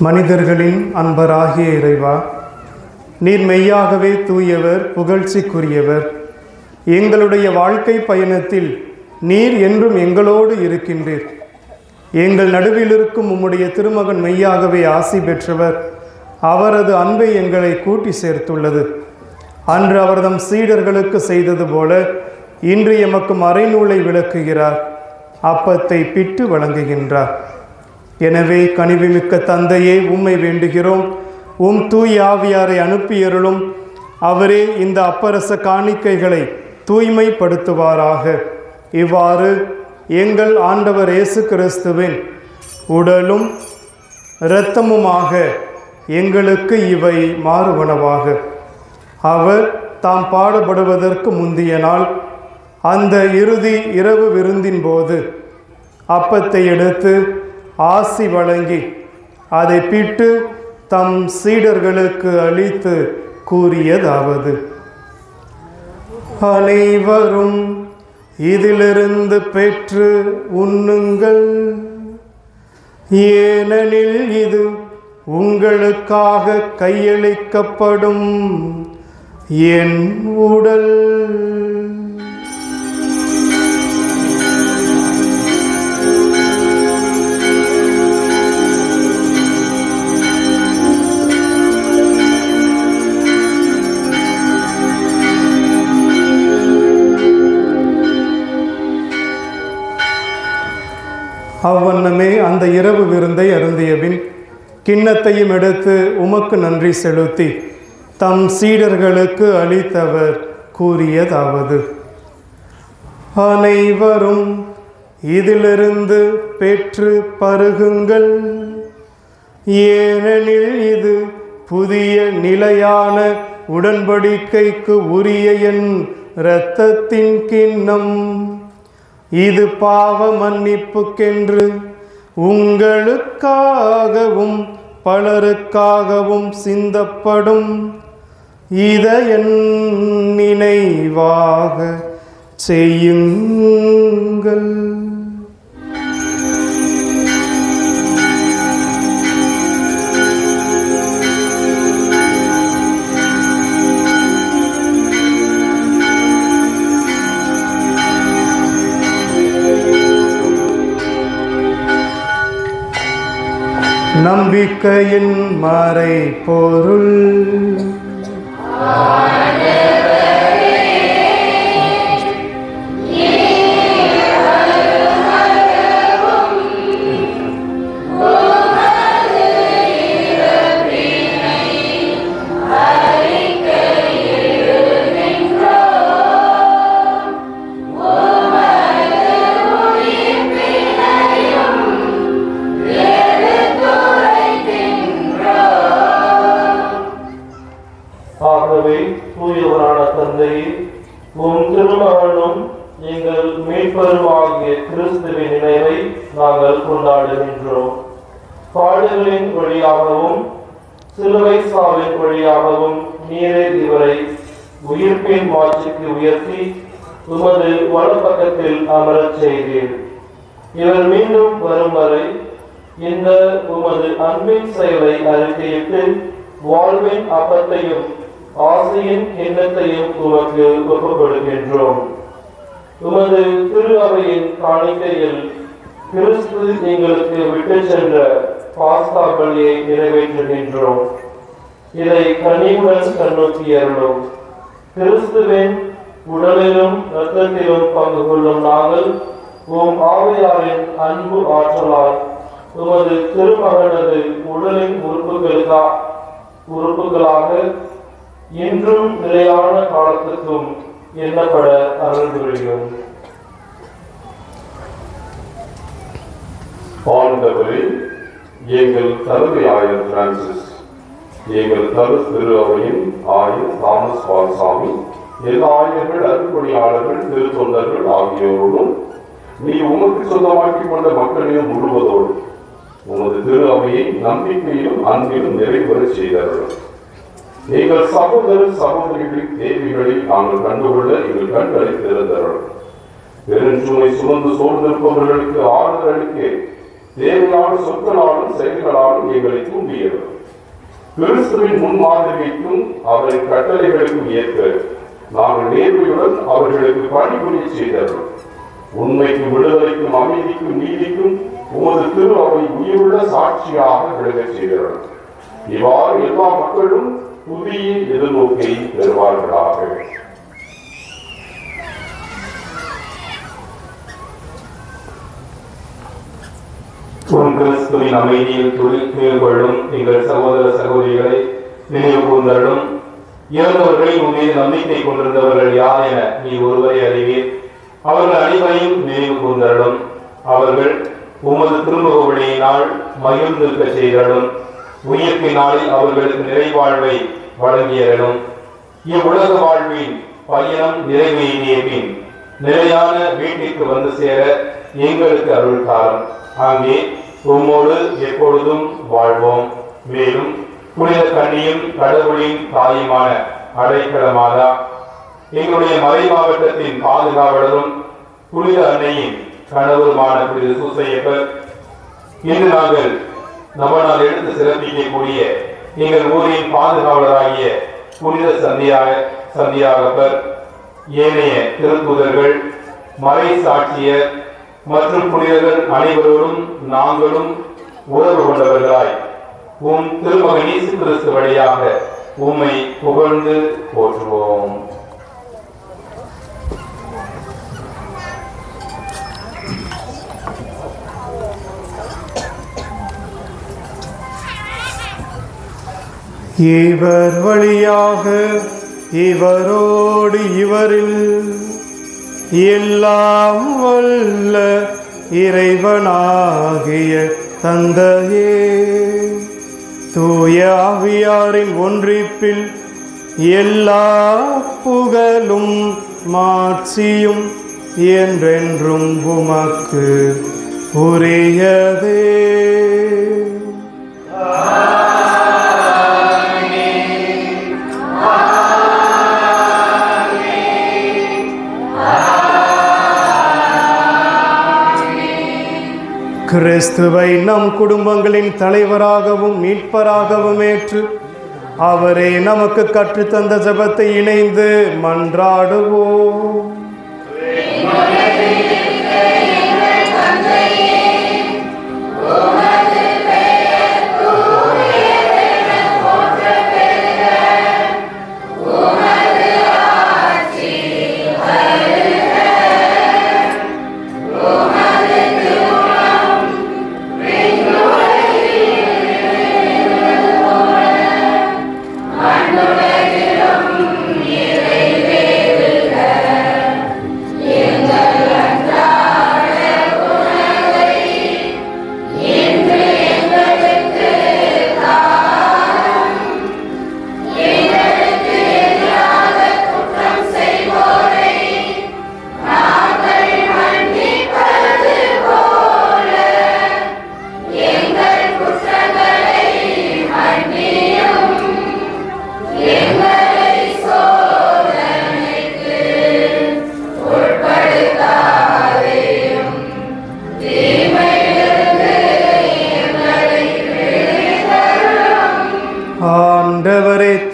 மனிதர்களின் அன்பராகிய இறைவா, நீர் மெய்யாகவே தூயவர், புகழ்ச்சிக்குரியவர். எங்களுடைய வாழ்க்கை பயணத்தில் நீர் என்றும் எங்களோடு இருக்கின்றீர். எங்கள் நடுவில் இருக்கும் உம்முடைய திருமகன் மெய்யாகவே ஆசி பெற்றவர். அவரது அன்பை எங்களை கூட்டி சேர்த்துள்ளது. அன்று அவர்தம் சீடர்களுக்கு செய்தது போல இன்று எமக்கு மறைநூலை விளக்குகிறார், அப்பத்தை பிட்டு வழங்குகின்றார். எனவே கனிவுமிக்க தந்தையே, உம்மை வேண்டுகிறோம், உம் தூய் ஆவியாரை அனுப்பியருளும். அவரே இந்த அப்பரச காணிக்கைகளை தூய்மைப்படுத்துவாராக. இவ்வாறு எங்கள் ஆண்டவர் இயேசு கிறிஸ்துவின் உடலும் இரத்தமுமாக எங்களுக்கு இவை மாறுவனவாக. அவர் தாம் பாடுபடுவதற்கு முந்திய நாள் அந்த இறுதி இரவு விருந்தின் போது அப்பத்தை எடுத்து ஆசி வழங்கி அதை பிட்டு தம் சீடர்களுக்கு அளித்து கூறியதாவது: அனைவரும் இதிலிருந்து பெற்று உண்ணுங்கள், ஏனெனில் இது உங்களுக்காக கையளிக்கப்படும் என் உடல். அவ்வண்ணமே அந்த இரவு விருந்தை அருந்தியபின் கிண்ணத்தையும் எடுத்து உமக்கு நன்றி செலுத்தி தம் சீடர்களுக்கு அளித்தவர் கூறியதாவது: அனைவரும் இதிலிருந்து பெற்று பருகுங்கள், ஏனெனில் இது புதிய நிலையான உடன்படிக்கைக்கு உரிய என் இரத்தத்தின் கிண்ணம். இது பாவ மன்னிப்புக்கென்று உங்களுக்காகவும் பலருக்காகவும் சிந்தப்படும். இதை என் நினைவாக செய்யுங்கள். நம்பிக்கையின் மறைபொருள். ஆகவே தூயவரான தந்தையே, உம் திருமகனும் எங்கள் மீட்பருமாகிய கிறிஸ்துவின் நினைவை நாங்கள் கொண்டாடுகின்றோம். பாடுகளின் வழியாகவும் சிலுவை சாவின் வழியாகவும் நீரே இவரை உயிர்ப்பின் மாட்சிக்கு உயர்த்தி உமது வலப்பக்கத்தில் அமரச் செய்தீர். இவர் மீண்டும் வரும் வரை இந்த உமது அன்பின் செயலை அறிக்கையிட்டு வாழ்வின் அப்பத்தையும் ஆசையின் கிண்ணத்தையும் உமக்கு ஒப்புக் கொடுக்கின்றோம். உமது திரு அவையின் காணிக்கையில் கிறிஸ்து எங்களுக்கு விட்டு சென்ற பாஸ்தா பலியை நிறைவேற்றுகின்றோம். இதை கனிவுடன் கண்ணோக்கி அருளும். கிறிஸ்துவின் உடலிலும் இரத்தத்திலும் பங்கு கொள்ளும் நாங்கள் உம் ஆவியாரின் அன்பு ஆற்றலால் உமது திருமகனது உடலின் உறுப்புகளாக இன்றும் நிலையான காலத்துக்கும் எண்ணப்பட அருள் புரியும். ஆண்டவரே, எங்கள் தலைமை ஆயர் பிரான்சிஸ், எங்கள் திரு அவையின் ஆயர் தாமஸ் பால்சாமி, எல்லா ஆயர்கள், அருள்பணியாளர்கள், திருத்தொண்டர்கள் ஆகியோரோடும் நீ உமக்கு சொந்தமாக்கிக் கொண்ட மக்களிடம் முழுவதோடு உமது திரு அவையை நம்பிக்கையிலும் அன்பிலும் நிறைவேற செய்தார்கள். எங்கள் சகோதர சகோதரிகளின் தேவைகளை நாங்கள் கண்டுகொள்ள எங்கள் கண்களை திறந்தார்கள். பெருஞ்சுமை சுமந்து சோர்ந்திருப்பவர்களுக்கு ஆறுதல் அளிக்க தேவையான சொற்களாலும் செயல்களாலும் எங்களை தூண்டியவர். கிறிஸ்துவின் முன்மாதிரிக்கும் அவரின் கட்டளைகளுக்கும் ஏற்ப நாங்கள் நேர்மையுடன் அவர்களுக்கு பணிபுரிய செய்தார்கள். உண்மைக்கும் விடுதலைக்கும் அமைதிக்கும் நீதிக்கும் உமது திரு அவை உயிருள்ள சாட்சியாக விளங்கச் செய்தார்கள். இவ்வாறு எல்லா மக்களும் புதிய எதிர்நோக்கை பெறுவார்களாக. கிறிஸ்துவின் அமைதியில் துணிந்து கொள்ளும் எங்கள் சகோதர சகோதரிகளை நினைவு கூர்ந்தருளும். இறந்தவர்களில் உண்மையை நம்பிக்கை கொண்டிருந்தவர்கள் யார் என நீ ஒருவரை அறிவீர். அவர்கள் அனைவரையும் நினைவு கூர்ந்தருளும். அவர்கள் உமது திருமுக ஒளியினால் மகிழ்ந்திருக்க செய்தருளும். உயிர்ப்பின் நாளில் அவர்களுக்கு நிறைவாழ்வை வழங்கியருளும். இவ்வுலக வாழ்வின் பயணம் நிறைவேறிய பின் நிலையான வீட்டிற்கு வந்து சேர எங்களுக்கு அருள் தாரும். அங்கே உம்மோடு எப்பொழுதும் வாழ்வோம். மேலும் புனித கன்னியும் கடவுளின் தாயுமான அடைக்கலமாதா, எங்களுடைய மறை மாவட்டத்தின் பாதுகாவலரும் புனித அன்னையின் கணவருமான புனித சூசையப்பர், இன்று நாங்கள் நம்மால் எடுத்து சிறப்பிக்கக்கூடிய எங்கள் ஊரின் பாதுகாவலராகிய புனித சந்தியாகப்பர், ஏனைய திருத்தூதர்கள், மறை சாட்சியர் மற்றும் புனிதர்கள் அனைவரோடும் நாங்களும் உறவு கொண்டவர்களாய் உம் திருமகன் இயேசு கிறிஸ்து வழியாக உம்மை புகழ்ந்து போற்றுவோம். இவர் வழியாக இவரோடு இவரில் எல்லாம் வல்ல இறைவனாகிய தந்தையே, தூய ஆவியாரின் ஒன்றிப்பில் எல்லா புகழும் மாட்சியும் என்றென்றும் உமக்கு உரியதே. கிறிஸ்துவை நம் குடும்பங்களின் தலைவராகவும் மீட்பராகவும் ஏற்று அவரே நமக்கு கற்றுத்தந்த ஜெபத்தை இணைந்து மன்றாடுவோம். மண்ணுலகிலும் நிறைவேறுக.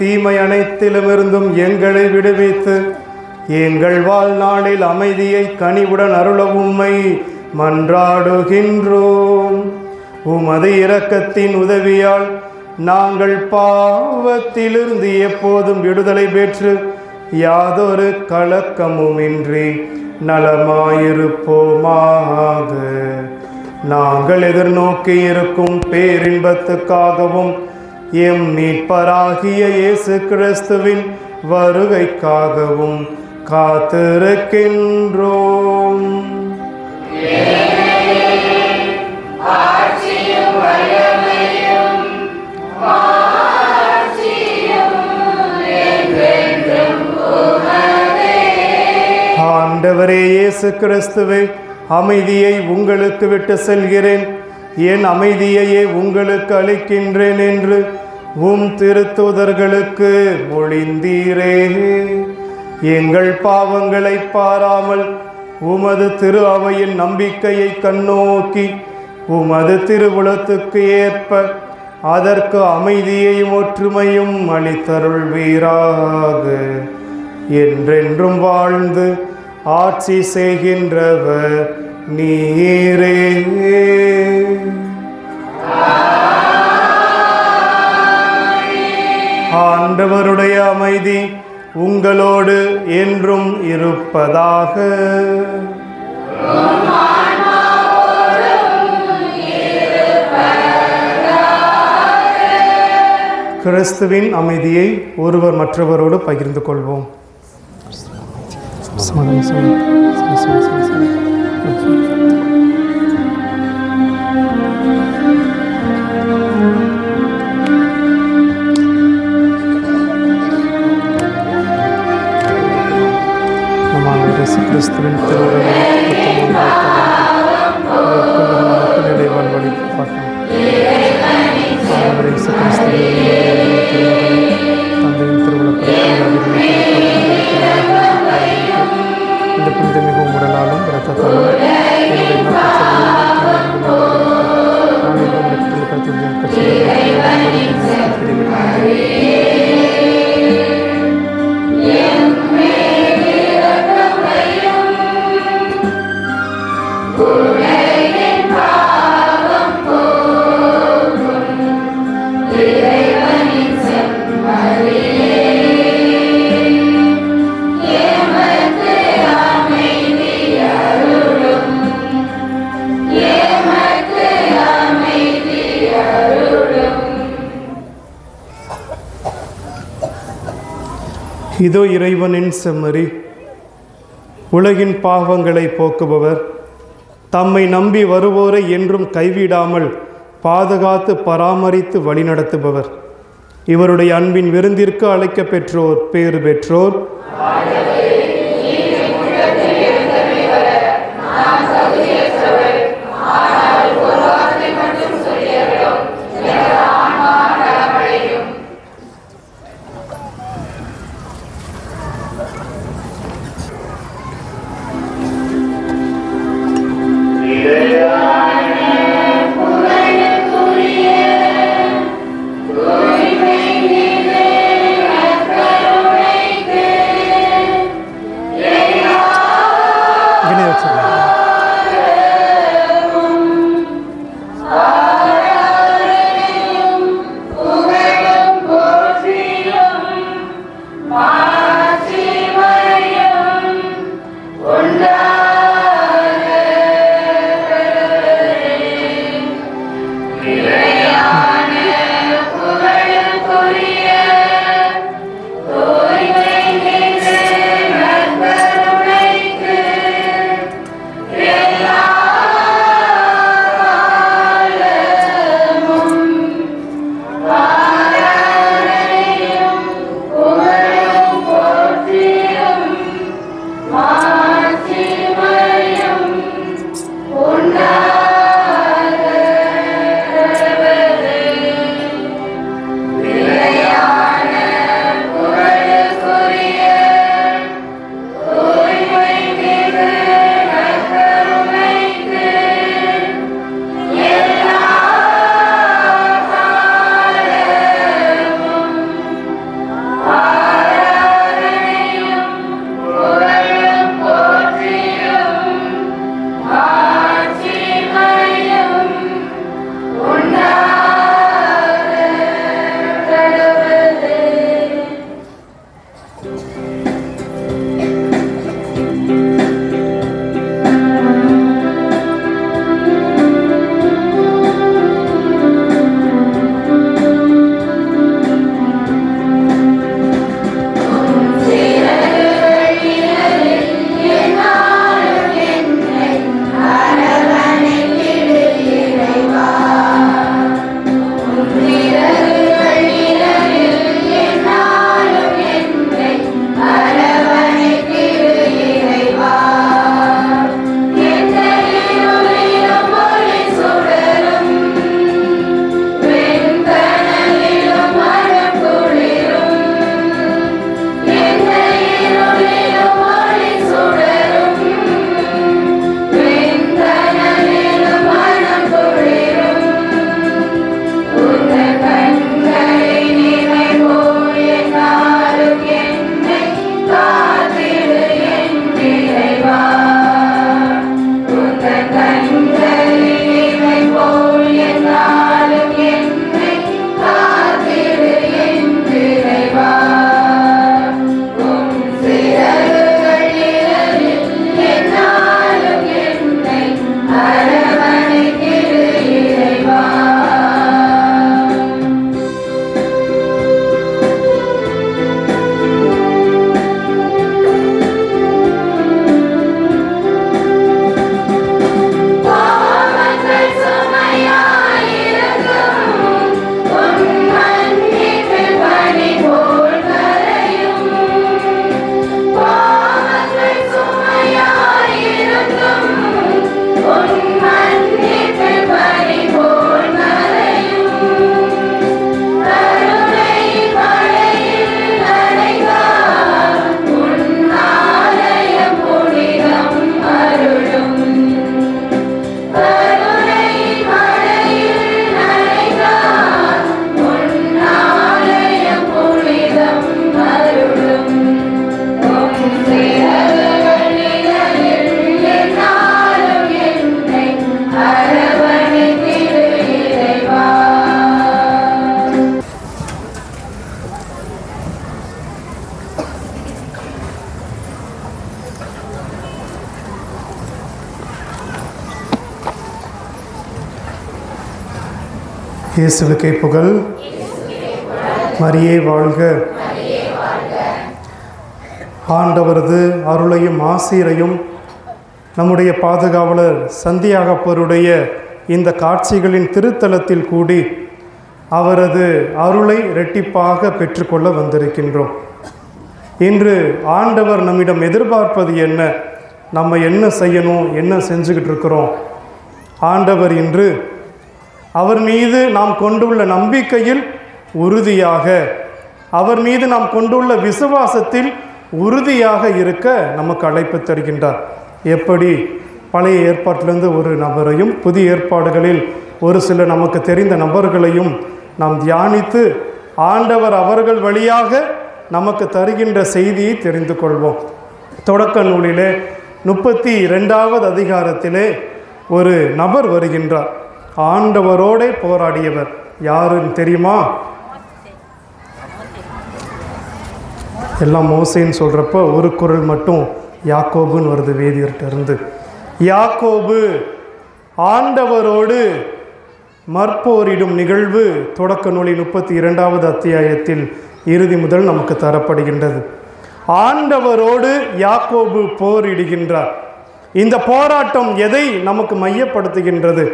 தீமை அனைத்திலுமிருந்தும் எங்களை விடுவித்து எங்கள் வாழ்நாளில் அமைதியை கனிவுடன் அருள உம்மை மன்றாடுகின்றோம். உமது இரக்கத்தின் உதவியால் நாங்கள் பாவத்திலிருந்து எப்போதும் விடுதலை பெற்று யாதொரு கலக்கமுமின்றி நலமாயிருப்போமாக. நாங்கள் எதிர்நோக்கி இருக்கும் பேரின்பத்துக்காகவும் எம் மீட்பராகிய இயேசு கிறிஸ்துவின் வருகைக்காகவும் காத்திருக்கின்றோம். ஆண்டவரே இயேசு கிறிஸ்துவே, அமைதியை உங்களுக்கு விட்டு செல்கிறேன், என் அமைதியையே உங்களுக்கு அளிக்கின்றேன் என்று உம் திருத்தூதர்களுக்கு மொழிந்தீரே. எங்கள் பாவங்களை பாராமல் உமது திரு அவையின் நம்பிக்கையை கண்ணோக்கி உமது திருவுளத்துக்கு ஏற்ப அதற்கு அமைதியையும் ஒற்றுமையும் அளித்தருள்வீராக. என்றென்றும் வாழ்ந்து ஆட்சி செய்கின்றவர் நீரே. ஆண்டவருடைய அமைதி உங்களோடு என்றும் இருப்பதாக. கிறிஸ்துவின் அமைதியை ஒருவர் மற்றவரோடு பகிர்ந்து கொள்வோம். கிறிஸ்துவின் இந்த புனித மிகவும் உடலாலும் இரத்தத்தாலும் இதோ இறைவனின் செம்மறி, உலகின் பாவங்களை போக்குபவர், தம்மை நம்பி வருவோரை என்றும் கைவிடாமல் பாதுகாத்து பராமரித்து வழிநடத்துபவர். இவருடைய அன்பின் விருந்திற்கு அழைக்க பெற்றோர் பேறு பெற்றோர். இயேசுவுக்கே புகழ். மரியே வாழ்க. ஆண்டவரது அருளையும் ஆசீரையும் நம்முடைய பாதுகாவலர் சந்தியாகப்பருடைய இந்த காட்சிகளின் திருத்தலத்தில் கூடி அவரது அருளை இரட்டிப்பாக பெற்றுக்கொள்ள வந்திருக்கின்றோம். இன்று ஆண்டவர் நம்மிடம் எதிர்பார்ப்பது என்ன? நம்ம என்ன செய்யணும், என்ன செஞ்சுக்கிட்டு இருக்கிறோம்? ஆண்டவர் இன்று அவர் மீது நாம் கொண்டுள்ள நம்பிக்கையில் உறுதியாக, அவர் மீது நாம் கொண்டுள்ள விசுவாசத்தில் உறுதியாக இருக்க நமக்கு அழைப்பு தருகின்றார். எப்படி? பழைய ஏற்பாட்டிலிருந்து ஒரு நபரையும் புதிய ஏற்பாடுகளில் ஒரு சில நமக்கு தெரிந்த நபர்களையும் நாம் தியானித்து ஆண்டவர் அவர்கள் வழியாக நமக்கு தருகின்ற செய்தியை தெரிந்து கொள்வோம். தொடக்க நூலிலே 32வது அதிகாரத்திலே ஒரு நபர் வருகின்றார். ஆண்டவரோடே போராடியவர். யாருன்னு தெரியுமா? எல்லாம் மோசேன்னு சொல்கிறப்ப ஒரு குரல் மட்டும் யாக்கோபுன்னு வருது வேதியர்கிட்ட இருந்து. யாக்கோபு ஆண்டவரோடு மற்போரிடும் நிகழ்வு தொடக்க நூலின் 32வது அத்தியாயத்தில் இறுதி முதல் நமக்கு தரப்படுகின்றது. ஆண்டவரோடு யாக்கோபு போரிடுகின்றார். இந்த போராட்டம் எதை நமக்கு மையப்படுத்துகின்றது?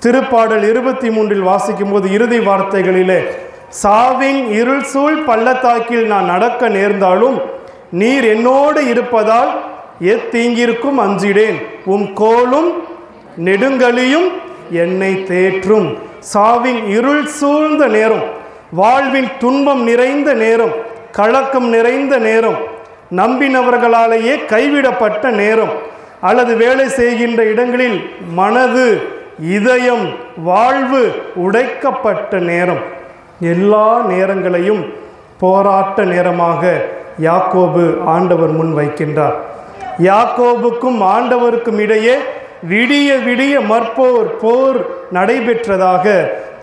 திருப்பாடல் 23 வாசிக்கும் போது இறுதி வார்த்தைகளிலே, சாவின் இருள் சூழ் பள்ளத்தாக்கில் நான் நடக்க நேர்ந்தாலும் நீர் என்னோடு இருப்பதால் எத்தீங்கிற்கும் அஞ்சிடேன், உம் கோலும் நெடுங்கலியும் என்னை தேற்றும். சாவின் இருள் சூழ்ந்த நேரம், வாழ்வின் துன்பம் நிறைந்த நேரம், கலக்கம் நிறைந்த நேரம், நம்பினவர்களாலேயே கைவிடப்பட்ட நேரம், அல்லது வேலை செய்கின்ற இடங்களில் மனது இதயம் வாழ்வு உடைக்கப்பட்ட நேரம், எல்லா நேரங்களையும் போராட்ட நேரமாக யாக்கோபு ஆண்டவர் முன் வைக்கின்றார். யாக்கோபுக்கும் ஆண்டவருக்கும் இடையே விடிய விடிய போர் நடைபெற்றதாக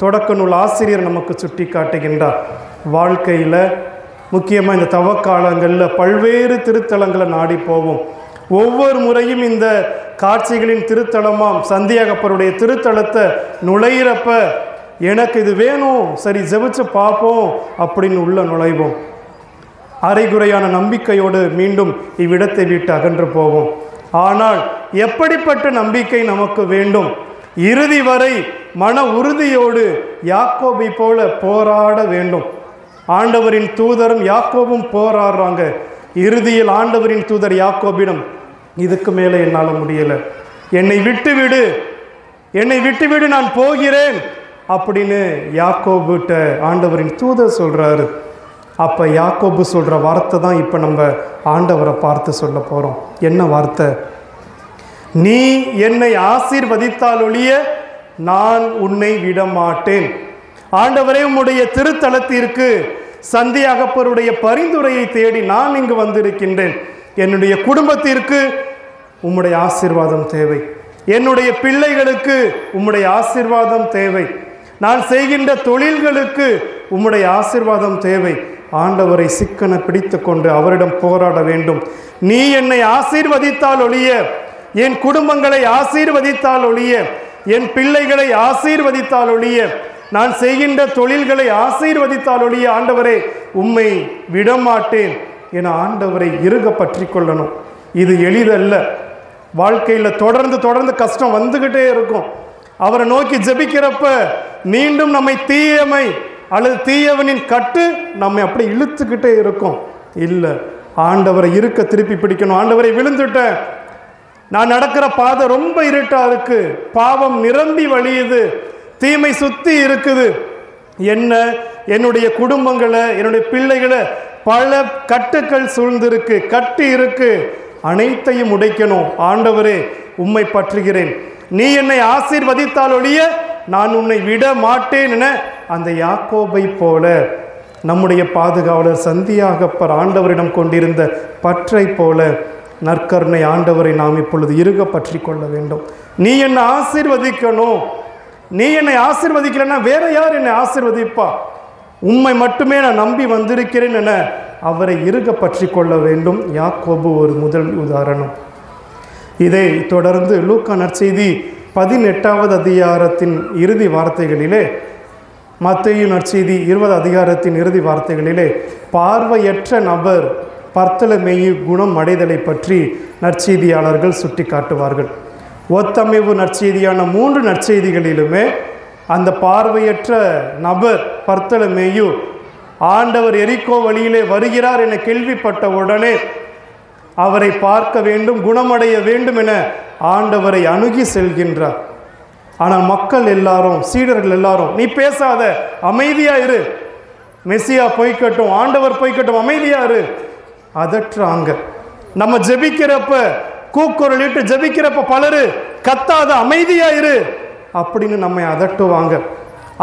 தொடக்க நூல் ஆசிரியர் நமக்கு சுட்டி காட்டுகின்றார். வாழ்க்கையில் முக்கியமாக இந்த தவக்காலங்களில் பல்வேறு திருத்தலங்களை நாடி போவோம். ஒவ்வொரு முறையும் இந்த காட்சிகளின் திருத்தலமாம் சந்தியாகப்பருடைய திருத்தலத்தை நுழையிறப்ப எனக்கு இது வேணும், சரி ஜெபிச்சு பார்ப்போம் அப்படின்னு உள்ள நுழைவோம். அரைகுறையான நம்பிக்கையோடு மீண்டும் இவ்விடத்தை விட்டு அகன்று போவோம். ஆனால் எப்படிப்பட்ட நம்பிக்கை நமக்கு வேண்டும்? இறுதி வரை மன உறுதியோடு யாக்கோபை போல போராட வேண்டும். ஆண்டவரின் தூதரும் யாக்கோபும் போராடுறாங்க. இறுதியில் ஆண்டவரின் தூதர் யாக்கோபிடம், இதுக்கு மேலே என்னால் முடியலை, என்னை விட்டுவிடு, என்னை விட்டுவிடு, நான் போகிறேன் அப்படின்னு யாக்கோபுட்ட ஆண்டவரின் தூதர் சொல்கிறாரு. அப்போ யாக்கோபு சொல்கிற வார்த்தை தான் இப்போ நம்ம ஆண்டவரை பார்த்து சொல்ல போகிறோம். என்ன வார்த்தை? நீ என்னை ஆசீர்வதித்தால் ஒழிய நான் உன்னை விடமாட்டேன். ஆண்டவரே, உம்முடைய திருத்தலத்திற்கு சந்தியாகப்பருடைய பரிந்துரையை தேடி நான் இங்கு வந்திருக்கின்றேன். என்னுடைய குடும்பத்திற்கு உம்முடைய ஆசீர்வாதம் தேவை, என்னுடைய பிள்ளைகளுக்கு உம்முடைய ஆசீர்வாதம் தேவை, நான் செய்கின்ற தொழில்களுக்கு உம்முடைய ஆசீர்வாதம் தேவை. ஆண்டவரை சிக்கன பிடித்து கொண்டு அவரிடம் போராட வேண்டும். நீ என்னை ஆசீர்வதித்தால் ஒழிய, என் குடும்பங்களை ஆசீர்வதித்தால் ஒழிய, என் பிள்ளைகளை ஆசீர்வதித்தால் ஒழிய, நான் செய்கின்ற தொழில்களை ஆசீர்வதித்தால் ஒழிய ஆண்டவரே உம்மை விடமாட்டேன் என ஆண்டவரை இறுக பற்றி கொள்ளணும். இது எளிதல்ல. வாழ்க்கையில் தொடர்ந்து கஷ்டம் வந்துக்கிட்டே இருக்கும். அவரை நோக்கி ஜெபிக்கிறப்ப மீண்டும் நம்மை தீயமை அல்லது தீயவனின் கட்டு நம்மை அப்படி இழுத்துக்கிட்டே இருக்கும். இல்லை, ஆண்டவரை இருக்க திருப்பி பிடிக்கணும். ஆண்டவரை விழுந்துட்டேன், நான் நடக்கிற பாதை ரொம்ப இருட்டா இருக்கு, பாவம் நிரம்பி வழியுது, தீமை சுத்தி இருக்குது, என்ன என்னுடைய குடும்பங்களை என்னுடைய பிள்ளைகளை பல கட்டுக்கள் சூழ்ந்திருக்கு, கட்டி இருக்கு, அனைத்தையும் உடைக்கணும். ஆண்டவரே உம்மை பற்றுகிறேன், நீ என்னை ஆசீர்வதித்தால் ஒழிய நான் உன்னை விட மாட்டேன் என அந்த யாக்கோபை போல நம்முடைய பாதுகாவலர் சந்தியாகப்பர் ஆண்டவரிடம் கொண்டிருந்த பற்றை போல நற்கருணை ஆண்டவரை நாம் இப்பொழுது இறுக பற்றி கொள்ள வேண்டும். நீ என்னை ஆசீர்வதிக்கணும், நீ என்னை ஆசீர்வதிக்கலன்னா வேற யார் என்னை ஆசீர்வதிப்பா? உம்மை மட்டுமே நான் நம்பி வந்திருக்கிறேன் என அவரை இறுக பற்றி கொள்ள வேண்டும். யாக்கோபு ஒரு முதல் உதாரணம். இதை தொடர்ந்து லூக்கா நற்செய்தி 18வது அதிகாரத்தின் இறுதி வார்த்தைகளிலே மத்தேயு நற்செய்தி 20 அதிகாரத்தின் இறுதி வார்த்தைகளிலே பார்வையற்ற நபர் பர்த்தலமேயு குணம் அடைதலை பற்றி நற்செய்தியாளர்கள் சுட்டி காட்டுவார்கள். ஒத்தமைவு நற்செய்தியான 3 நற்செய்திகளிலுமே அந்த பார்வையற்ற நபர் பர்த்தலமேயு ஆண்டவர் எரிக்கோ வழியிலே வருகிறார் என கேள்விப்பட்ட உடனே அவரை பார்க்க வேண்டும், குணமடைய வேண்டும் என ஆண்டவரை அணுகி செல்கின்றார். ஆனால் மக்கள் எல்லாரும், சீடர்கள் எல்லாரும், நீ பேசாத, அமைதியா இரு, மெசியா போய்க்கட்டும், ஆண்டவர் போய்க்கட்டும், அமைதியா இரு, அதற்றாங்க. நம்ம ஜெபிக்கிறப்ப, கூக்குரலிட்டு ஜெபிக்கிறப்ப பலரு கத்தாத, அமைதியா இரு அப்படின்னு நம்மை அதட்டுவாங்க.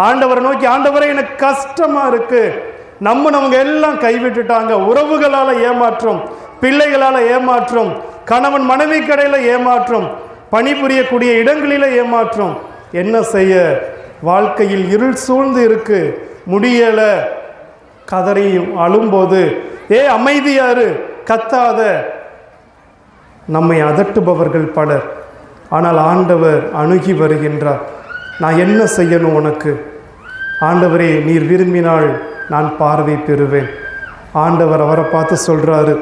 ஆண்டவரை நோக்கி, ஆண்டவரை எனக்கு கஷ்டமா இருக்கு, நம்மவங்க எல்லாம் கைவிட்டுட்டாங்க, உறவுகளால ஏமாற்றம், பிள்ளைகளால ஏமாற்றம், கணவன் மனைவி கடையில ஏமாற்றம், பணிபுரியக்கூடிய இடங்களில ஏமாற்றம், என்ன செய்ய, வாழ்க்கையில் இருள் சூழ்ந்து இருக்கு, முடியல, கதறியும் அழும்போது அமைதியாரு, கத்தாத, நம்மை அதட்டுபவர்கள் பலர். ஆனால் ஆண்டவர் அணுகி வருகின்றார். நான் என்ன செய்யணும் உனக்கு? ஆண்டவரே, நீர் விரும்பினால் நான் பார்வை பெறுவேன். ஆண்டவர் அவரை பார்த்து சொல்றாரு,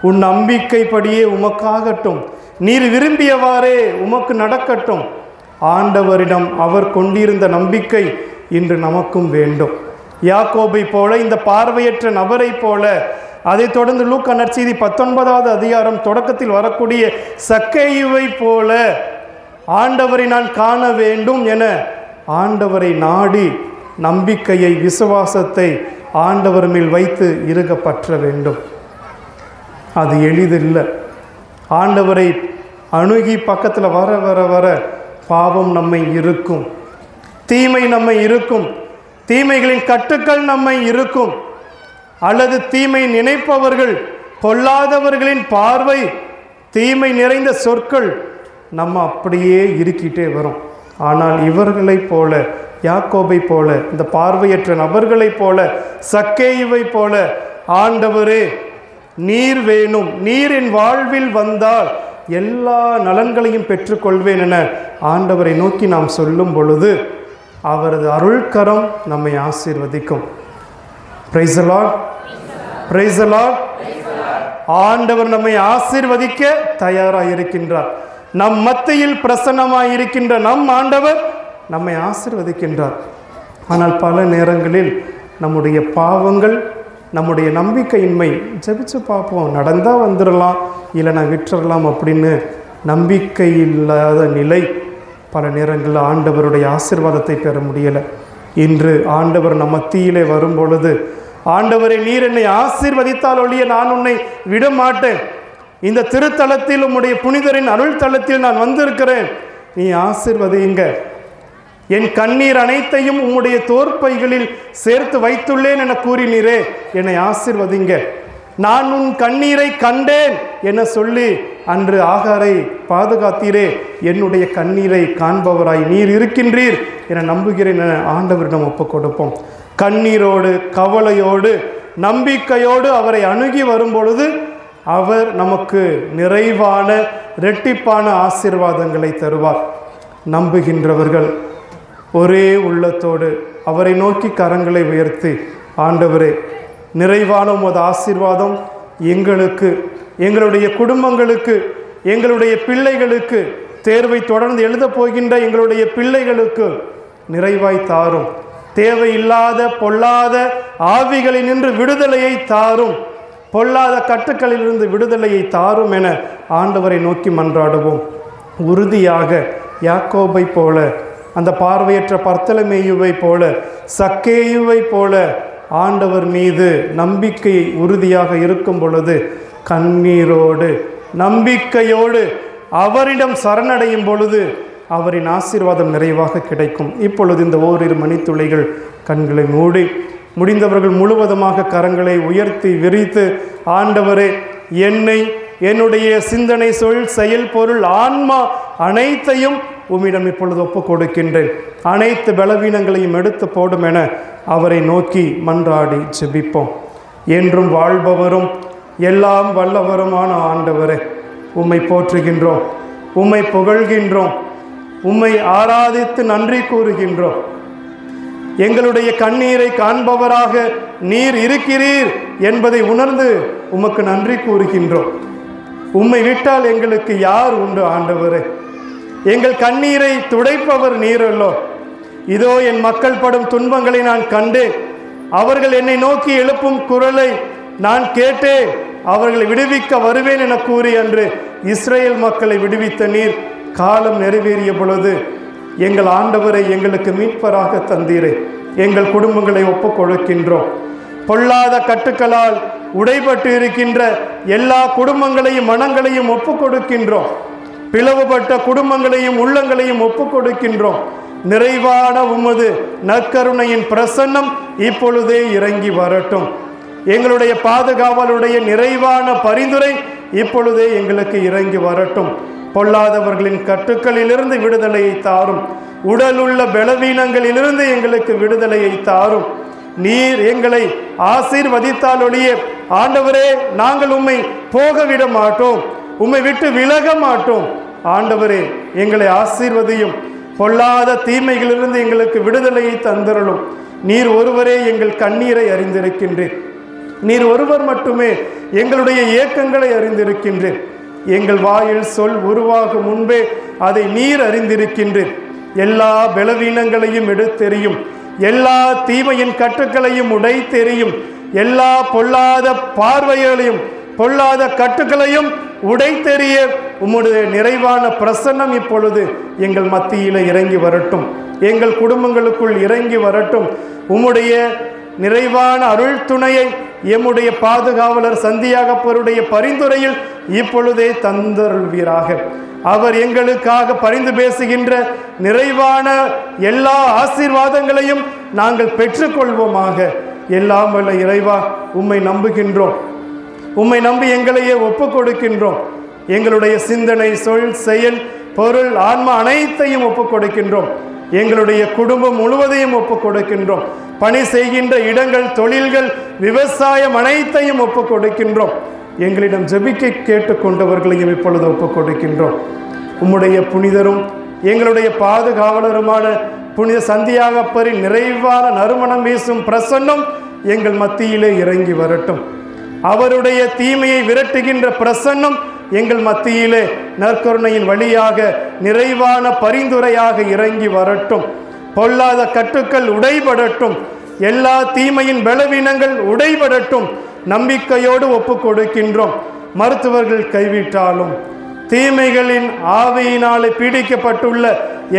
உன் நம்பிக்கைப்படியே உமக்காகட்டும், நீர் விரும்பியவாறே உமக்கு நடக்கட்டும். ஆண்டவரிடம் அவர் கொண்டிருந்த நம்பிக்கை இன்று நமக்கும் வேண்டும். யாக்கோபை போல, இந்த பார்வையற்ற நபரை போல, அதைத் தொடர்ந்து லூக்கா நற்செய்தி 19வது அதிகாரம் தொடக்கத்தில் வரக்கூடிய சக்கேயுவை போல ஆண்டவரை நான் காண வேண்டும் என ஆண்டவரை நாடி நம்பிக்கையை, விசுவாசத்தை ஆண்டவர் மேல் வைத்து இறுக பற்ற வேண்டும். அது எளிதில்லை. ஆண்டவரை அணுகி பக்கத்தில் வர வர வர பாவம் நம்மை இருக்கும், தீமை நம்மை இருக்கும், தீமைகளின் கட்டுக்கள் நம்மை இருக்கும், அல்லது தீமை நினைப்பவர்கள், பொல்லாதவர்களின் பார்வை, தீமை நிறைந்த சொற்கள் நம்ம அப்படியே இருக்கிட்டே வரும். ஆனால் இவர்களைப் போல, யாக்கோபை போல, இந்த பார்வையற்ற நபர்களைப் போல, சக்கேயுவை போல, ஆண்டவரே நீர் வேணும், நீர் என் வாழ்வில் வந்தால் எல்லா நலன்களையும் பெற்றுக்கொள்வேன் என ஆண்டவரை நோக்கி நாம் சொல்லும் பொழுது அவரது அருள்கரம் நம்மை ஆசீர்வதிக்கும். Praise the Lord, praise the Lord. ஆண்டவர் நம்மை ஆசீர்வதிக்க தயாராக இருக்கின்றார். நம் மத்தியில் பிரசன்னமாய் இருக்கின்ற நம் ஆண்டவர் நம்மை ஆசீர்வதிக்கின்றார். ஆனால் பல நேரங்களில் நம்முடைய பாவங்கள், நம்முடைய நம்பிக்கையின்மை, ஜெபிச்சு பார்ப்போம், நடந்தால் வந்துடலாம், இல்லைனா விட்டுறலாம் அப்படின்னு நம்பிக்கை இல்லாத நிலை பல நேரங்களில் ஆண்டவருடைய ஆசீர்வாதத்தை பெற முடியலை. இன்று ஆண்டவர் நம் மத்தியிலே வரும் பொழுது, ஆண்டவரை நீர் என்னை ஆசீர்வதித்தால் ஒழிய நான் உன்னை விட மாட்டேன், இந்த திருத்தலத்தில் உம்முடைய புனிதரின் அருள் தலத்தில் நான் வந்திருக்கிறேன், நீ ஆசீர்வதியுங்க, என் கண்ணீர் அனைத்தையும் உம்முடைய தோற்பைகளில் சேர்த்து வைத்துள்ளேன் என கூறினீரே, என்னை ஆசீர்வதிங்க, நான் உன் கண்ணீரை கண்டேன் என சொல்லி அன்று ஆகாரை பாதுகாத்தீரே, என்னுடைய கண்ணீரை காண்பவராய் நீர் இருக்கின்றீர் என நம்புகிறேன் என ஆண்டவரிடம் ஒப்புக் கொடுப்போம். கண்ணீரோடு, கவலையோடு, நம்பிக்கையோடு அவரை அணுகி வரும்பொழுது அவர் நமக்கு நிறைவான இரட்டிப்பான ஆசீர்வாதங்களை தருவார். நம்புகின்றவர்கள் ஒரே உள்ளத்தோடு அவரை நோக்கி கரங்களை உயர்த்தி, ஆண்டவரே நிறைவான உமது ஆசீர்வாதம் எங்களுக்கு, எங்களுடைய குடும்பங்களுக்கு, எங்களுடைய பிள்ளைகளுக்கு, தேர்வை தொடர்ந்து எழுதப் போகின்ற எங்களுடைய பிள்ளைகளுக்கு நிறைவாய் தாரும், தேவையில்லாத பொல்லாத ஆவிகளில் நின்று விடுதலையை தாரும், பொல்லாத கட்டுக்களிலிருந்து விடுதலையை தாரும் என ஆண்டவரை நோக்கி மன்றாடுவோம். உறுதியாக யாக்கோபை போல, அந்த பார்வையற்ற பர்த்தலமேயுவை போல, சக்கேயுவை போல ஆண்டவர் மீது நம்பிக்கை உறுதியாக இருக்கும் பொழுது கண்ணீரோடு, நம்பிக்கையோடு அவரிடம் சரணடையும் பொழுது அவரின் ஆசீர்வாதம் நிறைவாக கிடைக்கும். இப்பொழுது இந்த ஓரிரு மணித்துளிகள் கண்களை மூடி, முடிந்தவர்கள் முழுவதுமாக கரங்களை உயர்த்தி விரித்து, ஆண்டவரே என்னை, என்னுடைய சிந்தனை, சொல், செயல், பொருள், ஆன்மா அனைத்தையும் உம்மிடம் இப்பொழுது ஒப்புக் கொடுக்கின்றேன், அனைத்து பலவீனங்களையும் எடுத்து போடும் என அவரை நோக்கி மன்றாடி ஜெபிப்போம். என்றும் வாழ்பவரும் எல்லாம் வல்லவருமான ஆண்டவரே, உம்மை போற்றுகின்றோம், உம்மை புகழ்கின்றோம், உம்மை ஆராதித்து நன்றி கூறுகின்றோம். எங்களுடைய கண்ணீரை காண்பவராக நீர் இருக்கிறீர் என்பதை உணர்ந்து உமக்கு நன்றி கூறுகின்றோம். உம்மை விட்டால் எங்களுக்கு யார் உண்டு ஆண்டவரே? எங்கள் கண்ணீரை துடைப்பவர் நீரல்லோ. இதோ என் மக்கள் படும் துன்பங்களை நான் கண்டேன். அவர்கள் என்னை நோக்கி எழுப்பும் குரலை நான் கேட்டேன். அவர்களை விடுவிக்க வருவேன் என கூறி அன்று இஸ்ரேல் மக்களை விடுவித்த நீர் காலம் நிறைவேறிய பொழுது எங்கள் ஆண்டவரை எங்களுக்கு மீட்பராக தந்தீரே. எங்கள் குடும்பங்களை ஒப்புக் கொடுக்கின்றோம். பொல்லாத கட்டுக்களால் உடைபட்டு இருக்கின்ற எல்லா குடும்பங்களையும் மனங்களையும் ஒப்புக் கொடுக்கின்றோம். பிளவுபட்ட குடும்பங்களையும் உள்ளங்களையும் ஒப்புக் கொடுக்கின்றோம். நிறைவான உமது நற்கருணையின் பிரசன்னம் இப்பொழுதே இறங்கி வரட்டும். எங்களுடைய பாதுகாவலுடைய நிறைவான பரிந்துரை இப்பொழுதே எங்களுக்கு இறங்கி வரட்டும். பொல்லாதவர்களின் கட்டுக்களிலிருந்து விடுதலையை தாரும். உடலுள்ள பலவீனங்களிலிருந்து எங்களுக்கு விடுதலையை தாரும். நீர் எங்களை ஆசீர்வதித்தாலொழிய ஆண்டவரே நாங்கள் உம்மை போகவிட மாட்டோம், உம்மை விட்டு விலக மாட்டோம். ஆண்டவரே எங்களை ஆசீர்வதியும். பொல்லாத தீமைகளிலிருந்து எங்களுக்கு விடுதலையை தந்தருளும். நீர் ஒருவரே எங்கள் கண்ணீரை அறிந்திருக்கின்றீர். நீர் ஒருவர் மட்டுமே எங்களுடைய ஏக்கங்களை அறிந்திருக்கின்றீர். எங்கள் வாயில் சொல் உருவாகும் முன்பே அதை நீர் அறிந்திருக்கின்றீர். எல்லா பலவீனங்களையும் எடுத்தெறியும். எல்லா தீமையின் கட்டுக்களையும் உடைத்தெறியும். எல்லா பொல்லாத பார்வைகளையும் பொல்லாத கட்டுக்களையும் உடைத்தெறிய உம்முடைய நிறைவான பிரசன்னம் இப்பொழுது எங்கள் மத்தியில் இறங்கி வரட்டும். எங்கள் குடும்பங்களுக்குள் இறங்கி வரட்டும். உம்முடைய நிறைவான அருள் துணையை எம்முடைய பாதுகாவலர் சந்தியாகப்பருடைய பரிந்துரையில் இப்பொழுதே தந்தருள்வீராக. அவர் எங்களுக்காக பரிந்து பேசுகின்ற நிறைவான எல்லா ஆசீர்வாதங்களையும் நாங்கள் பெற்றுக்கொள்வோமாக. எல்லாம் வல்ல இறைவா, உம்மை நம்புகின்றோம். உம்மை நம்பி எங்களையே ஒப்புக் கொடுக்கின்றோம். எங்களுடைய சிந்தனை, சொல், செயல், பொருள், ஆன்மா அனைத்தையும் ஒப்புக் கொடுக்கின்றோம். எங்களுடைய குடும்பம் முழுவதையும் ஒப்புக் கொடுக்கின்றோம். பணி செய்கின்ற இடங்கள், தொழில்கள், விவசாயம் அனைத்தையும் ஒப்புக் கொடுக்கின்றோம். எங்களிடம் ஜெபிக்க கேட்டுக்கொண்டவர்களையும் இப்பொழுது ஒப்புக் கொடுக்கின்றோம். உம்முடைய புனிதரும் எங்களுடைய பாதுகாவலருமான புனித சந்தியாகப்பரின் நிறைவான நறுமணம் வீசும் பிரசன்னம் எங்கள் மத்தியிலே இறங்கி வரட்டும். அவருடைய தீமையை விரட்டுகின்ற பிரசன்னம் எங்கள் மத்தியிலே நற்கருணையின் வழியாக நிறைவான பரிந்துரையாக இறங்கி வரட்டும். பொல்லாத கட்டுக்கள் உடைபடட்டும். எல்லா தீமையின் பலவீனங்கள் உடைபடட்டும். நம்பிக்கையோடு ஒப்புக் கொடுக்கின்றோம். மருத்துவர்கள் கைவிட்டாலும் தீமைகளின் ஆவியினாலே பீடிக்கப்பட்டுள்ள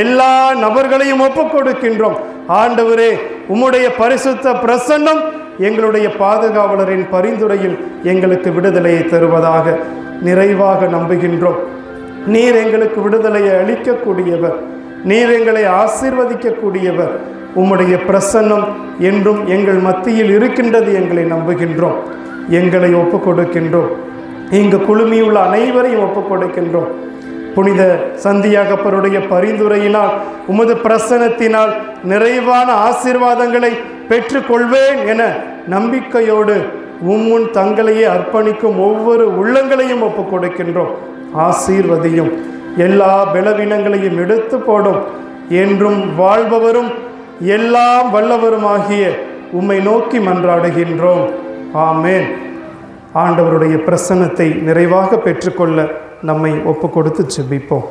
எல்லா நபர்களையும் ஒப்புக் கொடுக்கின்றோம். ஆண்டவரே, உம்முடைய பரிசுத்த பிரசன்னம் எங்களுடைய பாதுகாவலரின் பரிந்துரையில் எங்களுக்கு விடுதலையை தருவதாக நிறைவாக நம்புகின்றோம். நீர் எங்களுக்கு விடுதலையை அளிக்கக்கூடியவர். நீர் எங்களை ஆசீர்வதிக்கக்கூடியவர். உம்முடைய பிரசன்னம் என்றும் எங்கள் மத்தியில் இருக்கின்றது எங்களை நம்புகின்றோம். எங்களை ஒப்புக் கொடுக்கின்றோம். இங்கு குழுமியுள்ள அனைவரையும் ஒப்புக் கொடுக்கின்றோம். புனித சந்தியாகப்பருடைய பரிந்துரையினால் உமது பிரசன்னத்தினால் நிறைவான ஆசீர்வாதங்களை பெற்றுக்கொள்வேன் என நம்பிக்கையோடு உம்முன் தங்களையே அர்ப்பணிக்கும் ஒவ்வொரு உள்ளங்களையும் ஒப்புக் கொடுக்கின்றோம். ஆசீர்வதியும். எல்லா பலவீனங்களையும் எடுத்து போடும். என்றும் வாழ்பவரும் எல்லாம் வல்லவருமாகிய உம்மை நோக்கி மன்றாடுகின்றோம். ஆமேன். ஆண்டவருடைய பிரசன்னத்தை நிறைவாக பெற்றுக்கொள்ள நம்மை ஒப்பு கொடுத்து ஜெபிப்போம்.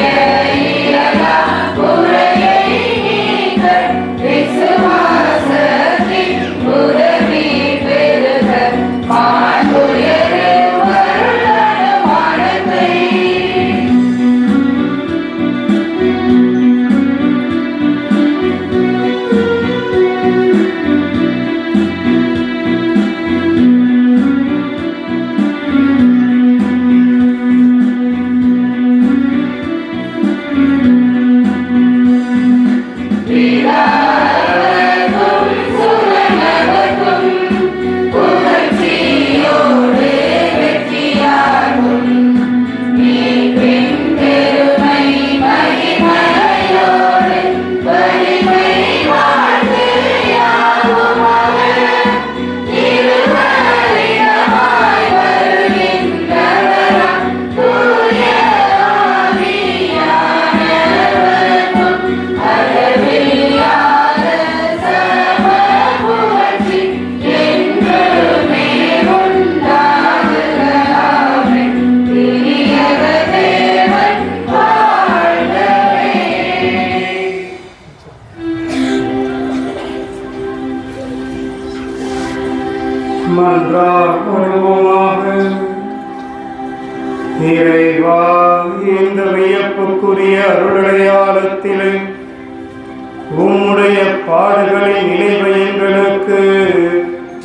Yeah. மன்றாடுவோமாக. இறைவா, இந்த வியப்புக்குரிய அருளடையாளத்திலே உம்முடைய பாடுகளின் நினைவை எங்களுக்கு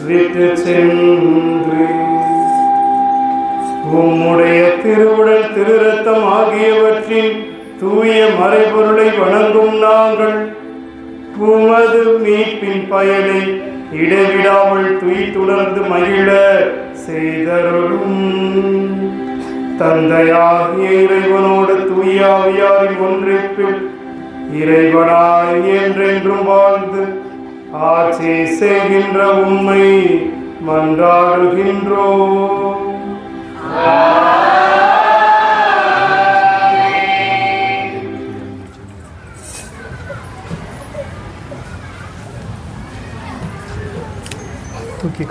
விட்டு சென்று உம்முடைய திருவுடல் திருரத்தம் ஆகியவற்றின் தூய மறைபொருளை வணங்கும் நாங்கள் உமது மீட்பின் பயனை இடைவிடாமல் துய்த்துணர்ந்து மகிழ செய்தருளும். தந்தையாகிய இறைவனோடு தூய ஆவியாரின் ஒன்றிப்பில் இறைவனாய் என்றென்றும் வாழ்ந்து ஆட்சி செய்கின்ற உம்மை மன்றாடுகின்றோம். தூக்கி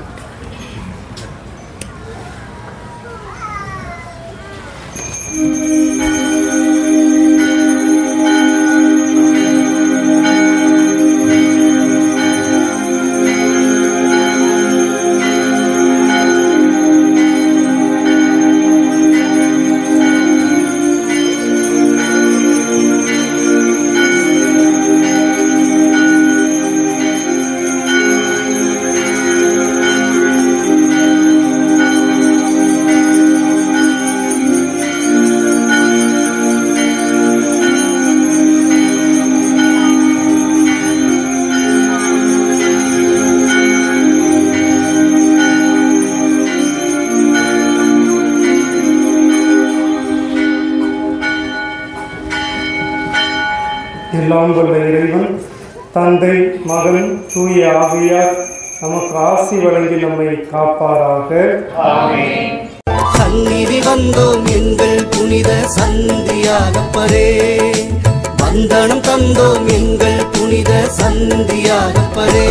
எல்லாம் வல்ல இறைவன் தந்தை, மகன், தூய ஆவியார் நமக்கு ஆசி வழங்கி நம்மை காப்பாராக. சந்நிதி வந்தோம் எங்கள் புனித சந்தியாகப்பரே, வந்தனம் தந்தோம் எங்கள் புனித சந்தியாகப்பரே.